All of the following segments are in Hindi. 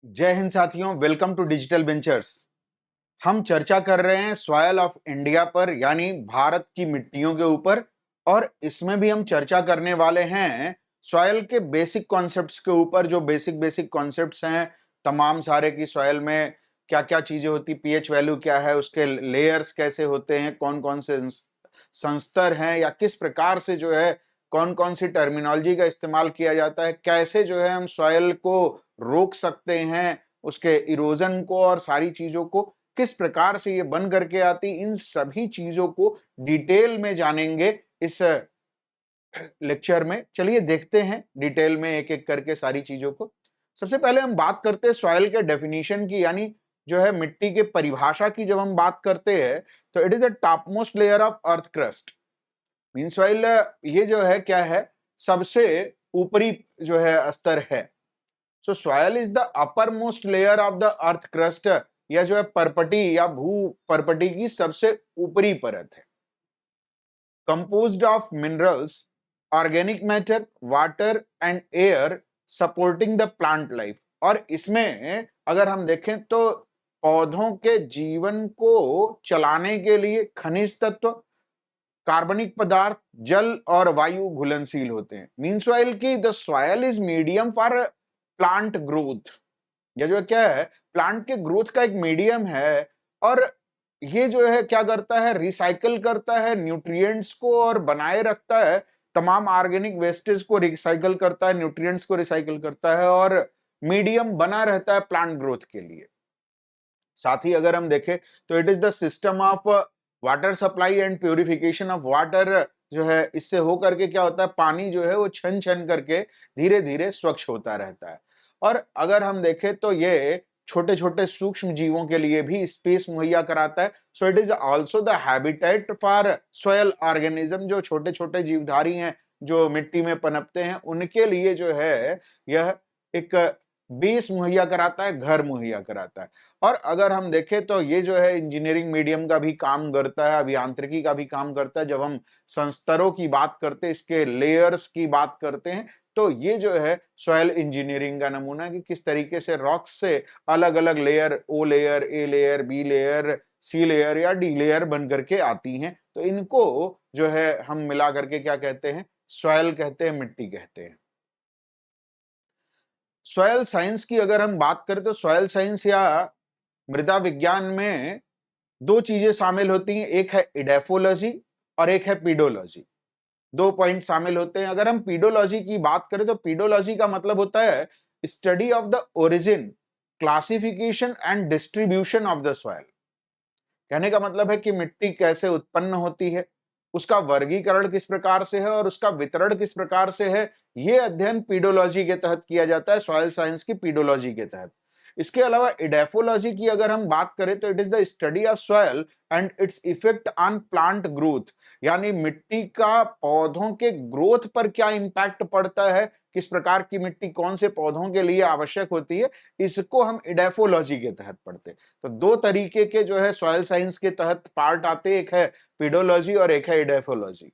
जय हिंद साथियों, वेलकम टू डिजिटल वेंचर्स। हम चर्चा कर रहे हैं सॉयल ऑफ इंडिया पर, यानी भारत की मिट्टियों के ऊपर। और इसमें भी हम चर्चा करने वाले हैं सॉयल के बेसिक कॉन्सेप्ट्स के ऊपर। जो बेसिक बेसिक कॉन्सेप्ट्स हैं तमाम सारे की सॉयल में क्या क्या चीजें होती, पीएच वैल्यू क्या है, उसके लेयर्स कैसे होते हैं, कौन कौन से संस्तर हैं, या किस प्रकार से जो है कौन कौन सी टर्मिनोलॉजी का इस्तेमाल किया जाता है, कैसे जो है हम सॉयल को रोक सकते हैं, उसके इरोजन को और सारी चीजों को किस प्रकार से ये बन करके आती, इन सभी चीजों को डिटेल में जानेंगे इस लेक्चर में। चलिए देखते हैं डिटेल में एक एक करके सारी चीजों को। सबसे पहले हम बात करते हैं सॉइल के डेफिनेशन की, यानी जो है मिट्टी के परिभाषा की। जब हम बात करते हैं तो it is the top most layer of earth crust. Mean soil ये जो है क्या है, सबसे ऊपरी जो है स्तर है। So soil is the uppermost layer of the earth crust, या जो है परपटी या भू परपटी की सबसे ऊपरी परत है। Composed of minerals, organic matter, water and air supporting the plant life. और इसमें अगर हम देखें तो पौधों के जीवन को चलाने के लिए खनिज तत्व, कार्बनिक पदार्थ, जल और वायु घुलनशील होते हैं। मीन सॉइल की the soil is medium for plant growth. या जो क्या है, प्लांट के ग्रोथ का एक मीडियम है। और ये जो है क्या करता है, रिसाइकल करता है न्यूट्रिएंट्स को और बनाए रखता है। तमाम ऑर्गेनिक वेस्टेज को रिसाइकल करता है, न्यूट्रिएंट्स को रिसाइकल करता है, और मीडियम बना रहता है प्लांट ग्रोथ के लिए। साथ ही अगर हम देखें तो it is the system of water supply and purification of water. जो है इससे होकर के क्या होता है, पानी जो है वो छन छन करके धीरे धीरे स्वच्छ होता रहता है। और अगर हम देखें तो ये छोटे छोटे सूक्ष्म जीवों के लिए भी स्पेस मुहैया कराता है। So it is also the habitat for soil organism. जो छोटे छोटे जीवधारी हैं जो मिट्टी में पनपते हैं, उनके लिए जो है यह एक बेस मुहैया कराता है, घर मुहैया कराता है। और अगर हम देखें तो ये जो है इंजीनियरिंग मीडियम का भी काम करता है, अभियांत्रिकी का भी काम करता है। जब हम संस्तरों की बात करते हैं, इसके लेयर्स की बात करते हैं, तो ये जो है सॉइल इंजीनियरिंग का नमूना है कि किस तरीके से रॉक्स से अलग अलग layer, O layer, A layer, B layer, C layer या डी लेयर बन करके आती हैं। तो इनको जो है हम मिला करके क्या कहते हैं, सॉइल कहते हैं, मिट्टी कहते हैं। सॉयल साइंस की अगर हम बात करें तो सॉयल साइंस या मृदा विज्ञान में दो चीजें शामिल होती हैं, एक है इडेफोलॉजी और एक है पीडोलॉजी। दो पॉइंट शामिल होते हैं। अगर हम पीडोलॉजी की बात करें तो पीडोलॉजी का मतलब होता है study of the origin, classification and distribution of the soil. कहने का मतलब है कि मिट्टी कैसे उत्पन्न होती है, उसका वर्गीकरण किस प्रकार से है और उसका वितरण किस प्रकार से है। यह अध्ययन पीडोलॉजी के तहत किया जाता है, सॉइल साइंस की पीडोलॉजी के तहत। इसके अलावा इडेफोलॉजी की अगर हम बात करें तो it is the study of soil and its effect on plant growth. यानी मिट्टी का पौधों के ग्रोथ पर क्या इंपैक्ट पड़ता है, किस प्रकार की मिट्टी कौन से पौधों के लिए आवश्यक होती है, इसको हम इडेफोलॉजी के तहत पढ़ते हैं। तो दो तरीके के जो है सॉइल साइंस के तहत पार्ट आते हैं, एक है पीडोलॉजी और एक है इडेफोलॉजी।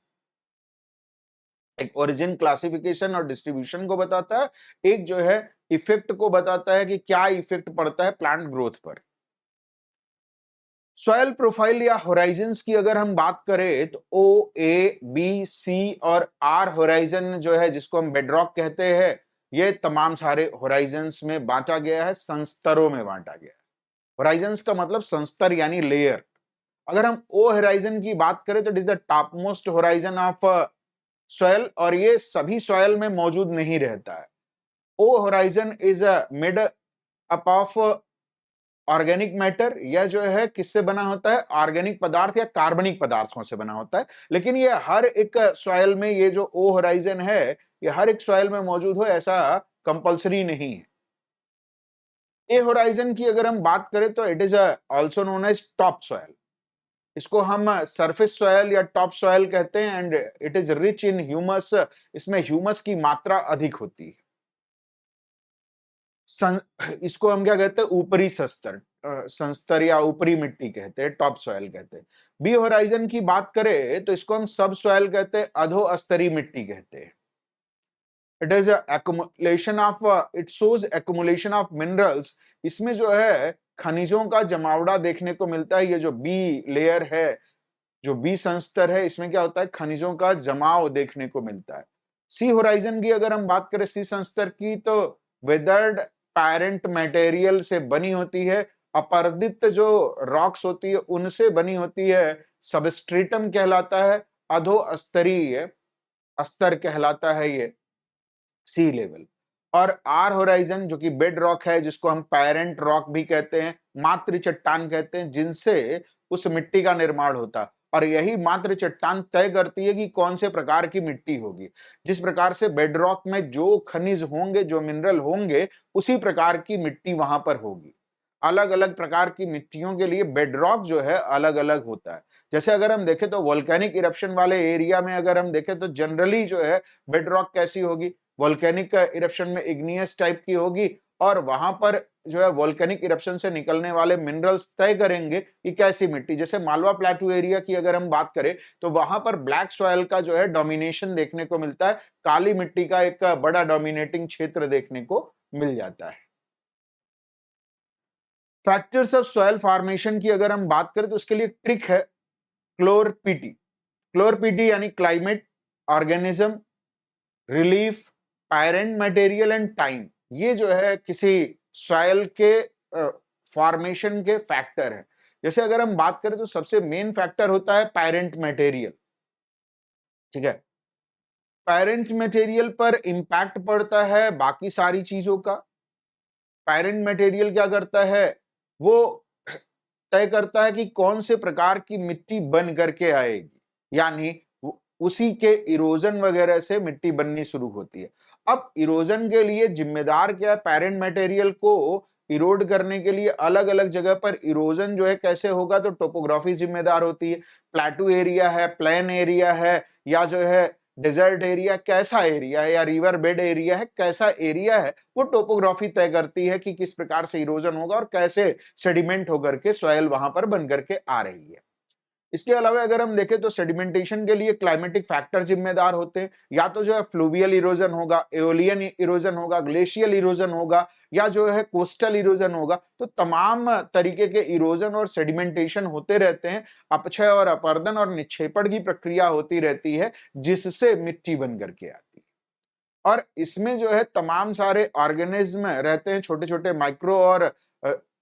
एक ओरिजिन, क्लासिफिकेशन और डिस्ट्रीब्यूशन को बताता है, एक जो है इफेक्ट को बताता है कि क्या इफेक्ट पड़ता है प्लांट ग्रोथ पर। सॉयल प्रोफाइल या होराइजन्स की अगर हम बात करें तो ओ, ए, बी, सी और आर होराइजन जो है, जिसको हम बेडरॉक कहते हैं, ये तमाम सारे होराइजन्स में बांटा गया है, संस्तरों में बांटा गया है। होराइजन्स का मतलब संस्तर यानी लेयर। अगर हम ओ होराइजन की बात करें तो it is the topmost horizon of soil, और ये सभी सॉयल में मौजूद नहीं रहता है। O horizon is made up of organic matter. यह जो है किससे बना होता है, ऑर्गेनिक पदार्थ या कार्बनिक पदार्थों से बना होता है। लेकिन ये हर एक सॉयल में, ये जो ओ होराइजन है, ये हर एक सॉयल में मौजूद हो ऐसा कंपलसरी नहीं है। ए होराइजन की अगर हम बात करें तो it is also known as top soil. इसको हम सरफेस सॉयल या टॉप सॉयल कहते हैं and it is rich in humus. इसमें ह्यूमस की मात्रा अधिक होती है। इसको हम क्या कहते हैं, ऊपरी संस्तर, संस्तर या ऊपरी मिट्टी कहते हैं, टॉप सॉयल कहते हैं। बी होराइजन की बात करें तो इसको हम सब सॉयल कहते हैं, अधो स्तरीय मिट्टी कहते हैं। It is accumulation of, it shows accumulation of minerals. इसमें जो है खनिजों का जमावड़ा देखने को मिलता है। ये जो बी लेयर है, जो बी संस्तर है, इसमें क्या होता है, खनिजों का जमाव देखने को मिलता है। सी होराइजन की अगर हम बात करें सी संस्तर की, तो वेदर्ड पैरेंट मटेरियल से बनी होती है। अपर्दित जो रॉक्स होती है उनसे बनी होती है। सबस्ट्रेटम कहलाता है। अधो स्तरीय स्तर कहलाता है ये सी लेवल। और आर होराइजन जो कि बेड रॉक है, जिसको हम पेरेंट रॉक भी कहते हैं, मातृ चट्टान कहते हैं, जिनसे उस मिट्टी का निर्माण होता। और यही मातृ चट्टान तय करती है कि कौन से प्रकार की मिट्टी होगी। जिस प्रकार से बेड रॉक में जो खनिज होंगे, जो मिनरल होंगे, उसी प्रकार की मिट्टी वहां पर होगी। अलग अलग प्रकार की मिट्टियों के लिए बेड रॉक जो है अलग अलग होता है। जैसे अगर हम देखें तो वोल्केनिक इरप्शन वाले एरिया में अगर हम देखें तो जनरली जो है बेड रॉक कैसी होगी, वोल्केनिक इरप्शन में इग्नियस टाइप की होगी। और वहां पर जो है वोल्केनिक इरप्शन से निकलने वाले मिनरल्स तय करेंगे कि कैसी मिट्टी। जैसे मालवा प्लेटू एरिया की अगर हम बात करें तो वहां पर ब्लैक सॉइल का जो है डोमिनेशन देखने को मिलता है। काली मिट्टी का एक बड़ा डोमिनेटिंग क्षेत्र देखने को मिल जाता है। फैक्टर्स ऑफ सॉइल फॉर्मेशन की अगर हम बात करें तो उसके लिए ट्रिक है क्लोरपीटी। क्लोरपीटी यानी climate, organism, relief, पायरेंट material and time. ये जो है किसी सॉइल के फॉर्मेशन के फैक्टर है। जैसे अगर हम बात करें तो सबसे मेन फैक्टर होता है पायरेंट मटेरियल। ठीक है, पायरेंट मटेरियल पर इंपैक्ट पड़ता है बाकी सारी चीजों का। पायरेंट मटेरियल क्या करता है, वो तय करता है कि कौन से प्रकार की मिट्टी बन करके आएगी, यानी उसी के इरोजन वगैरह से मिट्टी बननी शुरू होती है। अब इरोजन के लिए जिम्मेदार क्या है, पेरेंट मटेरियल को इरोड करने के लिए अलग अलग जगह पर इरोजन जो है कैसे होगा, तो टोपोग्राफी जिम्मेदार होती है। प्लेटू एरिया है, प्लेन एरिया है, या जो है डेजर्ट एरिया, कैसा एरिया है, या रिवर बेड एरिया है, कैसा एरिया है, वो टोपोग्राफी तय करती है कि किस प्रकार से इरोजन होगा और कैसे सेडिमेंट होकर के सॉइल वहां पर बन करके आ रही है। इसके अलावा अगर हम देखें तो सेडिमेंटेशन के लिए क्लाइमेटिक फैक्टर जिम्मेदार होते हैं। या तो जो है फ्लूवियल इरोजन होगा, एओलियन इरोजन होगा, ग्लेशियल इरोजन होगा, या जो है कोस्टल इरोजन होगा। तो तमाम तरीके के इरोजन और सेडिमेंटेशन होते रहते हैं। अपक्षय और अपर्दन और निक्षेपण की प्रक्रिया होती रहती है, जिससे मिट्टी बन करके आती है। और इसमें जो है तमाम सारे ऑर्गेनिज्म रहते हैं, छोटे छोटे माइक्रो और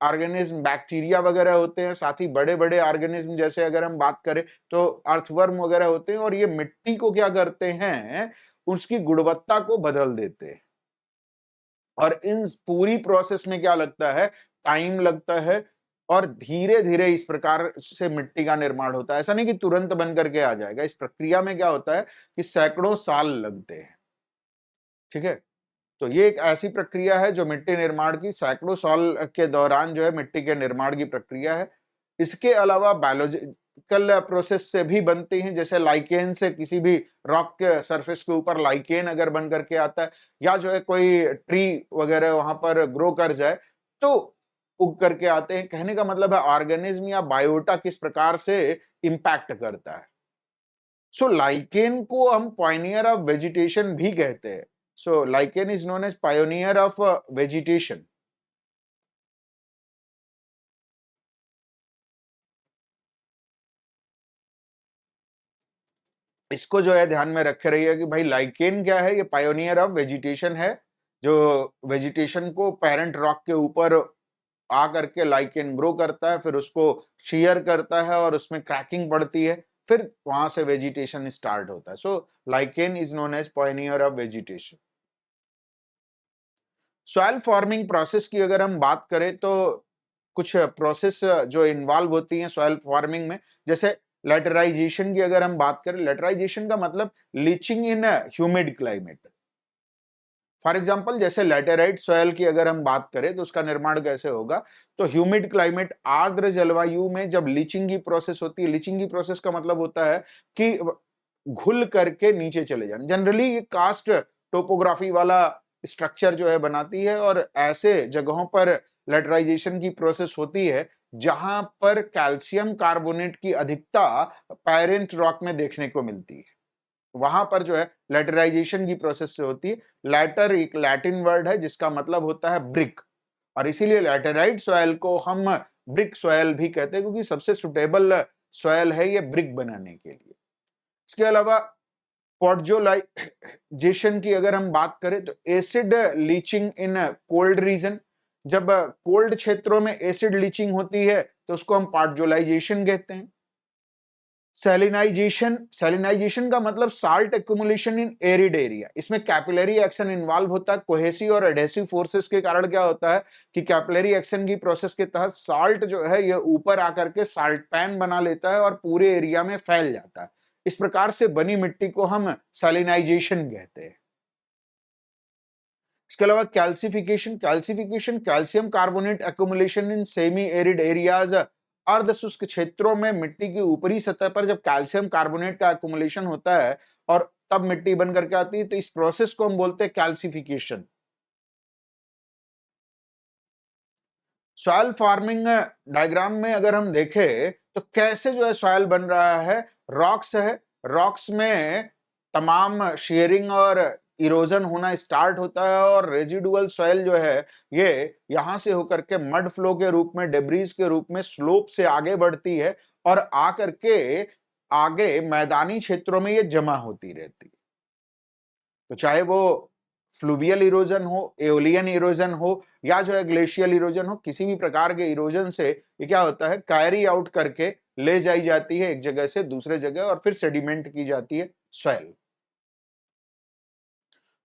ऑर्गेनिज्म, बैक्टीरिया वगैरह होते हैं, साथ ही बड़े बड़े ऑर्गेनिज्म जैसे अगर हम बात करें तो अर्थवर्म वगैरह होते हैं। और ये मिट्टी को क्या करते हैं, उसकी गुणवत्ता को बदल देते हैं। और इन पूरी प्रोसेस में क्या लगता है, टाइम लगता है। और धीरे धीरे इस प्रकार से मिट्टी का निर्माण होता है। ऐसा नहीं कि तुरंत बन करके आ जाएगा। इस प्रक्रिया में क्या होता है कि सैकड़ों साल लगते हैं। ठीक है, तो ये एक ऐसी प्रक्रिया है जो मिट्टी निर्माण की सैकड़ों साल के दौरान जो है मिट्टी के निर्माण की प्रक्रिया है। इसके अलावा बायोलॉजिकल प्रोसेस से भी बनती हैं, जैसे लाइकेन से किसी भी रॉक के सरफेस के ऊपर लाइकेन अगर बन करके आता है, या जो है कोई ट्री वगैरह वहां पर ग्रो कर जाए तो उग करके आते हैं। कहने का मतलब है ऑर्गेनिज्म या बायोटा किस प्रकार से इंपैक्ट करता है। सो लाइकेन को हम पायनियर ऑफ वेजिटेशन भी कहते हैं। So lichen is known as pioneer of vegetation. इसको जो है ध्यान में रखे रहिए कि भाई लाइकेन क्या है, ये पायोनियर ऑफ वेजिटेशन है, जो वेजिटेशन को पेरेंट रॉक के ऊपर आ करके लाइकेन ग्रो करता है, फिर उसको शीयर करता है और उसमें क्रैकिंग पड़ती है, फिर वहां से वेजिटेशन स्टार्ट होता है। So lichen is known as pioneer of vegetation. Soil forming process की अगर हम बात करें तो कुछ प्रोसेस जो इन्वॉल्व होती हैं सॉइल फॉर्मिंग में, जैसे लेटराइजेशन की अगर हम बात करें, लेटराइजेशन का मतलब leaching in humid climate. For example जैसे लेटेराइट सॉइल की अगर हम बात करें तो उसका निर्माण कैसे होगा, तो ह्यूमिड क्लाइमेट, आर्द्र जलवायु में जब लीचिंग की प्रोसेस होती है, लीचिंग की प्रोसेस का मतलब होता है कि घुल करके नीचे चले जाना। जनरली ये कास्ट टोपोग्राफी वाला स्ट्रक्चर जो है बनाती है, और ऐसे जगहों पर लेटराइजेशन की प्रोसेस होती है जहां पर कैल्शियम कार्बोनेट की अधिकता पेरेंट रॉक में देखने को मिलती है। वहां पर जो है लैटराइजेशन की प्रोसेस से होती है। लैटर एक लैटिन वर्ड है जिसका मतलब होता है ब्रिक, और इसीलिए लैटेराइट सॉइल को हम ब्रिक सॉइल भी कहते हैं, क्योंकि सबसे सुटेबल सॉइल है ये ब्रिक बनाने के लिए। इसके अलावा पॉडजोलाइजेशन की अगर हम बात करें तो acid leaching in cold region, जब कोल्ड क्षेत्रों में एसिड लीचिंग होती है तो उसको हम पॉडजोलाइजेशन कहते हैं। सैलिनाइजेशन का मतलब साल्ट एक्युमुलेशन इन एरिड एरिया, इसमें कैपिलरी एक्शन इन्वॉल्व होता है। कोहेसिव और एडेसिव फोर्सेस के कारण क्या होता है कि कैपिलरी एक्शन की प्रोसेस के तहत साल्ट जो है ये ऊपर आकर के साल्ट पैन बना लेता है और पूरे एरिया में फैल जाता है। इस प्रकार से बनी मिट्टी को हम सैलिनाइजेशन कहते हैं। इसके अलावा calcification calcium carbonate accumulation in semi arid areas, अर्ध शुष्क क्षेत्रों में मिट्टी की ऊपरी सतह पर जब कैल्शियम कार्बोनेट का एक्युमुलेशन होता है और तब मिट्टी बन करके आती है, तो इस प्रोसेस को हम बोलते हैं कैल्सिफिकेशन। सॉइल फार्मिंग डायग्राम में अगर हम देखें तो कैसे जो है सॉइल बन रहा है, रॉक्स है, रॉक्स में तमाम शेयरिंग और इरोजन होना स्टार्ट होता है और रेजिडुअल सॉइल जो है ये यहां से होकर के मड फ्लो के रूप में, डेब्रीज के रूप में स्लोप से आगे बढ़ती है और आकर के आगे मैदानी क्षेत्रों में ये जमा होती रहती है। तो चाहे वो फ्लूवियल इरोजन हो, एओलियन इरोजन हो या जो है ग्लेशियल इरोजन हो, किसी भी प्रकार के इरोजन से ये क्या होता है, कैरी आउट करके ले जाई जाती है एक जगह से दूसरे जगह और फिर सेडिमेंट की जाती है सॉइल।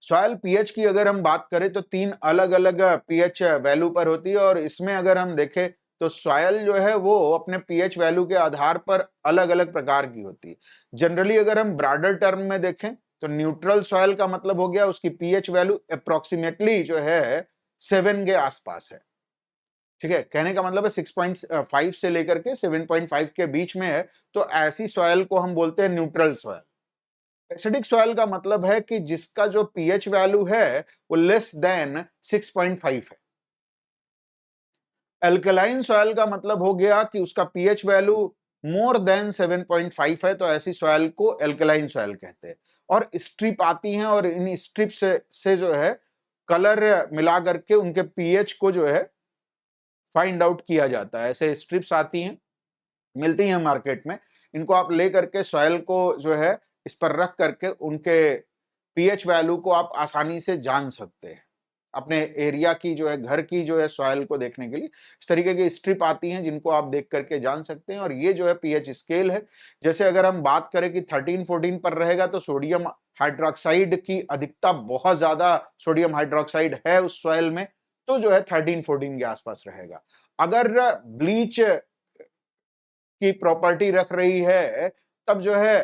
सॉइल पीएच की अगर हम बात करें तो 3 अलग अलग पीएच वैल्यू पर होती है, और इसमें अगर हम देखें तो सॉइल जो है वो अपने पीएच वैल्यू के आधार पर अलग अलग प्रकार की होती है। जनरली अगर हम ब्रॉडर टर्म में देखें तो न्यूट्रल सॉइल का मतलब हो गया उसकी पीएच वैल्यू अप्रोक्सीमेटली जो है 7 के आसपास है। ठीक है, कहने का मतलब है 6.5 से लेकर के 7.5 के बीच में है, तो ऐसी सॉइल को हम बोलते हैं न्यूट्रल सॉइल। एसिडिक सॉइल का मतलब है कि जिसका जो पीएच वैल्यू है वो लेस देन 6.5 है। अल्कलाइन सॉइल का मतलब हो गया कि उसका पीएच वैल्यू मोर देन 7.5 है, तो ऐसी सॉइल को अल्कलाइन सॉइल कहते हैं। और स्ट्रिप आती हैं और इन स्ट्रिप से जो है कलर मिला करके उनके पीएच को जो है फाइंड आउट किया जाता है। ऐसे स्ट्रिप्स आती हैं, मिलती हैं मार्केट में, इनको आप ले करके सॉइल को जो है इस पर रख करके उनके पीएच वैल्यू को आप आसानी से जान सकते हैं अपने एरिया की जो है, घर की जो है सॉइल को देखने के लिए। इस तरीके की स्ट्रिप आती हैं जिनको आप देख करके जान सकते हैं, और ये जो है पीएच स्केल है। जैसे अगर हम बात करें कि 13-14 पर रहेगा तो सोडियम हाइड्रोक्साइड की अधिकता बहुत ज्यादा सोडियम हाइड्रोक्साइड है उस सॉइल में, तो जो है 13-14 के आसपास रहेगा। अगर ब्लीच की प्रॉपर्टी रख रही है तब जो है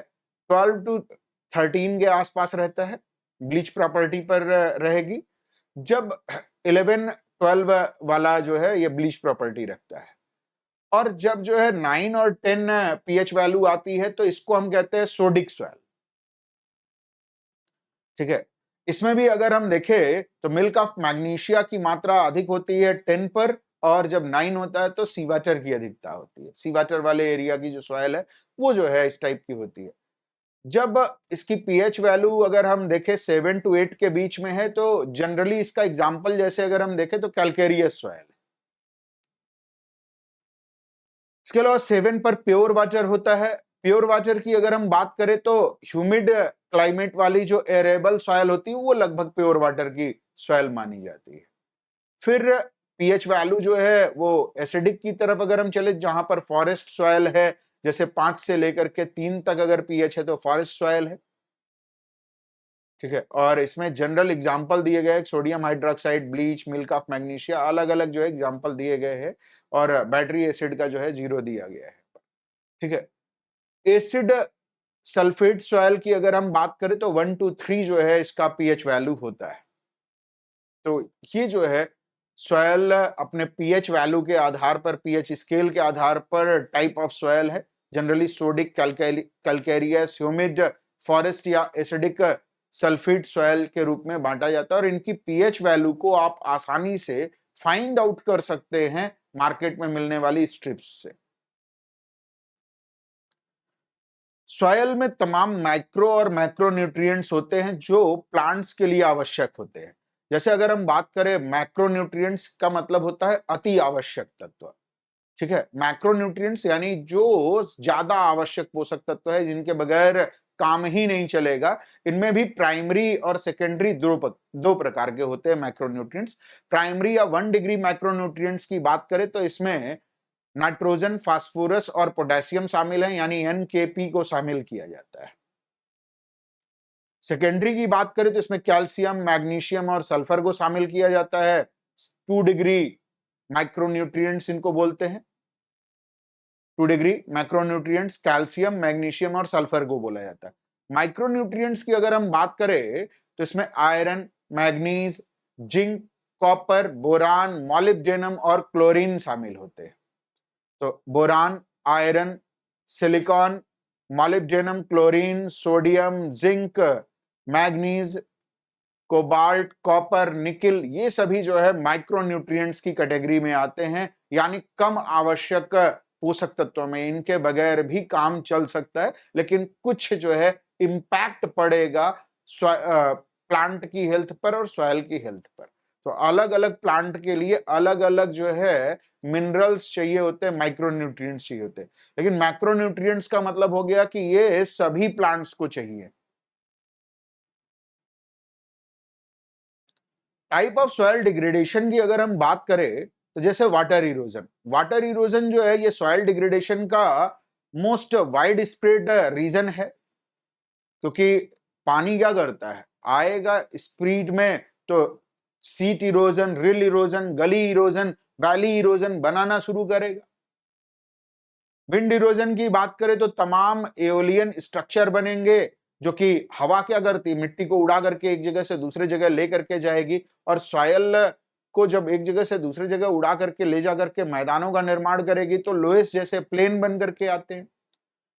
12-13 के आसपास रहता है, ब्लीच प्रॉपर्टी पर रहेगी। जब 11-12 वाला जो है ये ब्लीच प्रॉपर्टी रखता है, और जब जो है 9 और 10 पीएच वैल्यू आती है तो इसको हम कहते हैं सोडिक सॉइल। ठीक है, इसमें भी अगर हम देखें तो मिल्क ऑफ मैग्नीशिया की मात्रा अधिक होती है 10 पर, और जब 9 होता है तो सी वाटर की अधिकता होती है। सी वाटर वाले एरिया की जो सॉइल है वो जो है इस टाइप की होती है। जब इसकी पीएच वैल्यू अगर हम देखें 7-8 के बीच में है तो जनरली इसका एग्जांपल जैसे अगर हम देखें तो कैलकेरियस सॉइल है। इसके अलावा 7 पर प्योर वाटर होता है। प्योर वाटर की अगर हम बात करें तो ह्यूमिड क्लाइमेट वाली जो एरेबल सॉइल होती है वो लगभग प्योर वाटर की सॉइल मानी जाती है। फिर पीएच वैल्यू जो है वो एसिडिक की तरफ अगर हम चले, जहां पर फॉरेस्ट सॉइल है, जैसे 5 से लेकर के 3 तक अगर पीएच है तो फॉरेस्ट सॉइल है। ठीक है, और इसमें जनरल एग्जांपल दिए गए sodium hydroxide, bleach, milk of magnesia, अलग अलग जो है एग्जांपल दिए गए हैं, और बैटरी एसिड का जो है 0 दिया गया है। ठीक है, एसिड सल्फेट सॉइल की अगर हम बात करें तो 1-3 जो है इसका पीएच वैल्यू होता है। तो ये जो है सॉइल अपने पीएच वैल्यू के आधार पर, पीएच स्केल के आधार पर टाइप ऑफ सॉइल है। Generally sodic, calcareous, humid, forest या एसिडिक सल्फेट सॉइल के रूप में बांटा जाता है, और इनकी पीएच वैल्यू को आप आसानी से फाइंड आउट कर सकते हैं मार्केट में मिलने वाली स्ट्रिप्स से। सॉयल में तमाम माइक्रो और मैक्रो न्यूट्रिएंट्स होते हैं जो प्लांट्स के लिए आवश्यक होते हैं। जैसे अगर हम बात करें मैक्रो न्यूट्रिएंट्स का मतलब होता है अति आवश्यक तत्व, ठीक है। मैक्रो न्यूट्रिएंट्स यानी जो ज्यादा आवश्यक पोषक तत्व है जिनके बगैर काम ही नहीं चलेगा। इनमें भी प्राइमरी और सेकेंडरी दो प्रकार के होते हैं मैक्रो न्यूट्रिएंट्स। प्राइमरी या 1 डिग्री मैक्रो न्यूट्रिएंट्स की बात करें तो इसमें नाइट्रोजन, फास्फोरस और पोटेशियम शामिल है, यानी एनकेपी को शामिल किया जाता है। सेकेंडरी की बात करें तो इसमें कैल्शियम, मैग्नीशियम और सल्फर को शामिल किया जाता है। 2 डिग्री माइक्रोन्यूट्रिएंट्स इनको बोलते हैं। 2 डिग्री मैक्रोन्यूट्रिएंट्स कैल्शियम, मैग्नीशियम और सल्फर को बोला जाता है। माइक्रोन्यूट्रिएंट्स की अगर हम बात करें तो इसमें iron, manganese, zinc, copper, boron, molybdenum और क्लोरीन शामिल होते हैं। तो boron, iron, silicon, molybdenum, chlorine, sodium, zinc, manganese, cobalt, copper, nickel, ये सभी जो है माइक्रोन्यूट्रिएंट्स की कैटेगरी में आते हैं, यानी कम आवश्यक पोषक तत्वों में। इनके बगैर भी काम चल सकता है, लेकिन कुछ जो है इम्पैक्ट पड़ेगा प्लांट की हेल्थ पर और सॉइल की हेल्थ पर। तो अलग अलग प्लांट के लिए अलग अलग जो है मिनरल्स चाहिए होते हैं, माइक्रोन्यूट्रिएंट्स चाहिए होते हैं। लेकिन मैक्रोन्यूट्रिएंट्स का मतलब हो गया कि ये सभी प्लांट्स को चाहिए। टाइप ऑफ सॉइल डिग्रेडेशन की अगर हम बात करें तो जैसे वाटर इरोजन जो है ये सॉइल डिग्रेडेशन का मोस्ट वाइड स्प्रेड रीजन है। क्योंकि पानी क्या करता है, आएगा स्प्रीड में तो sheet erosion, rill erosion, gully erosion, valley erosion बनाना शुरू करेगा। विंड इरोजन की बात करें तो तमाम एओलियन स्ट्रक्चर बनेंगे जो कि हवा क्या करती, मिट्टी को उड़ा करके एक जगह से दूसरे जगह ले करके जाएगी, और सॉयल को जब एक जगह से दूसरी जगह उड़ा करके ले जा करके मैदानों का निर्माण करेगी तो लोएस जैसे प्लेन बन करके आते हैं।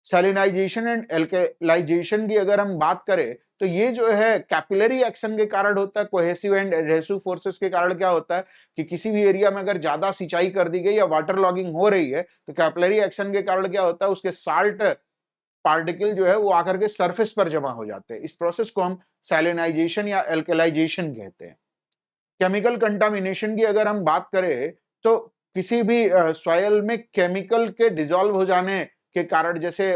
सैलिनाइजेशन एंड एल्कलाइजेशन की अगर हम बात करें तो ये जो है कैपिलरी एक्शन के कारण होता है। कोहेसिव एंड एडहेसिव फोर्सेस के कारण क्या होता है कि किसी भी एरिया में अगर ज्यादा सिंचाई कर दी गई या वाटर लॉगिंग हो रही है तो कैपिलरी एक्शन के कारण क्या होता है, उसके साल्ट पार्टिकल जो है वो आकर के सरफेस पर जमा हो जाते हैं। इस प्रोसेस को हम सैलिनाइजेशन या एल्कलाइजेशन कहते हैं। केमिकल कंटामिनेशन की अगर हम बात करें तो किसी भी सॉयल में केमिकल के डिसॉल्व हो जाने के कारण, जैसे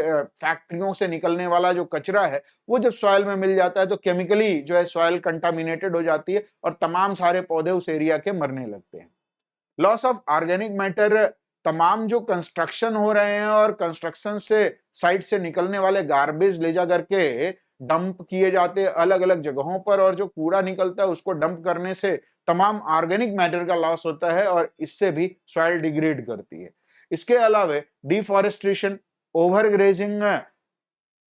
फैक्ट्रियों से निकलने वाला जो कचरा है वो जब सॉयल में मिल जाता है तो केमिकली जो है सॉयल कंटामिनेटेड हो जाती है और तमाम सारे पौधे उस एरिया के मरने लगते हैं। लॉस ऑफ ऑर्गेनिक मैटर, तमाम जो कंस्ट्रक्शन हो रहे हैं और कंस्ट्रक्शन से साइड से निकलने वाले गार्बेज ले जा करके डंप किए जाते हैं अलग अलग जगहों पर, और जो कूड़ा निकलता है उसको डंप करने से तमाम ऑर्गेनिक मैटर का लॉस होता है और इससे भी सॉइल डिग्रेड करती है। इसके अलावा deforestation, overgrazing,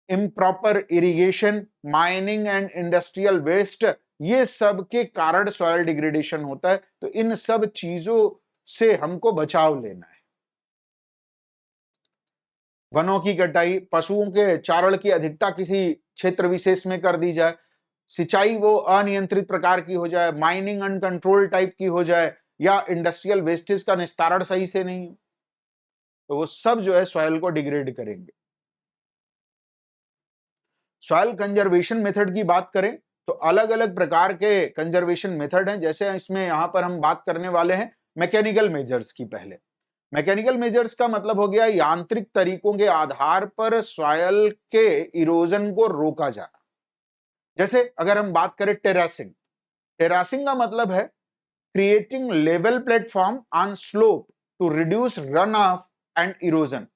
improper irrigation, mining and industrial waste, ये सब के कारण सॉइल डिग्रेडेशन होता है। तो इन सब चीजों से हमको बचाव लेना है। वनों की कटाई, पशुओं के चारण की अधिकता किसी क्षेत्र विशेष में कर दी जाए, सिंचाई वो अनियंत्रित प्रकार की हो जाए, माइनिंग अनकंट्रोल टाइप की हो जाए, या इंडस्ट्रियल वेस्टेज का निस्तारण सही से नहीं हो, तो वो सब जो है सॉइल को डिग्रेड करेंगे। सॉइल कंजर्वेशन मेथड की बात करें तो अलग अलग प्रकार के कंजर्वेशन मेथड हैं। जैसे इसमें यहां पर हम बात करने वाले हैं मैकेनिकल मेजर्स की। पहले मैकेनिकल मेजर्स का मतलब हो गया यांत्रिक तरीकों के आधार पर सॉइल के इरोजन को रोका जाना। जैसे अगर हम बात करें टेरेसिंग, टेरेसिंग का मतलब है creating level platform on slope to reduce run off and erosion.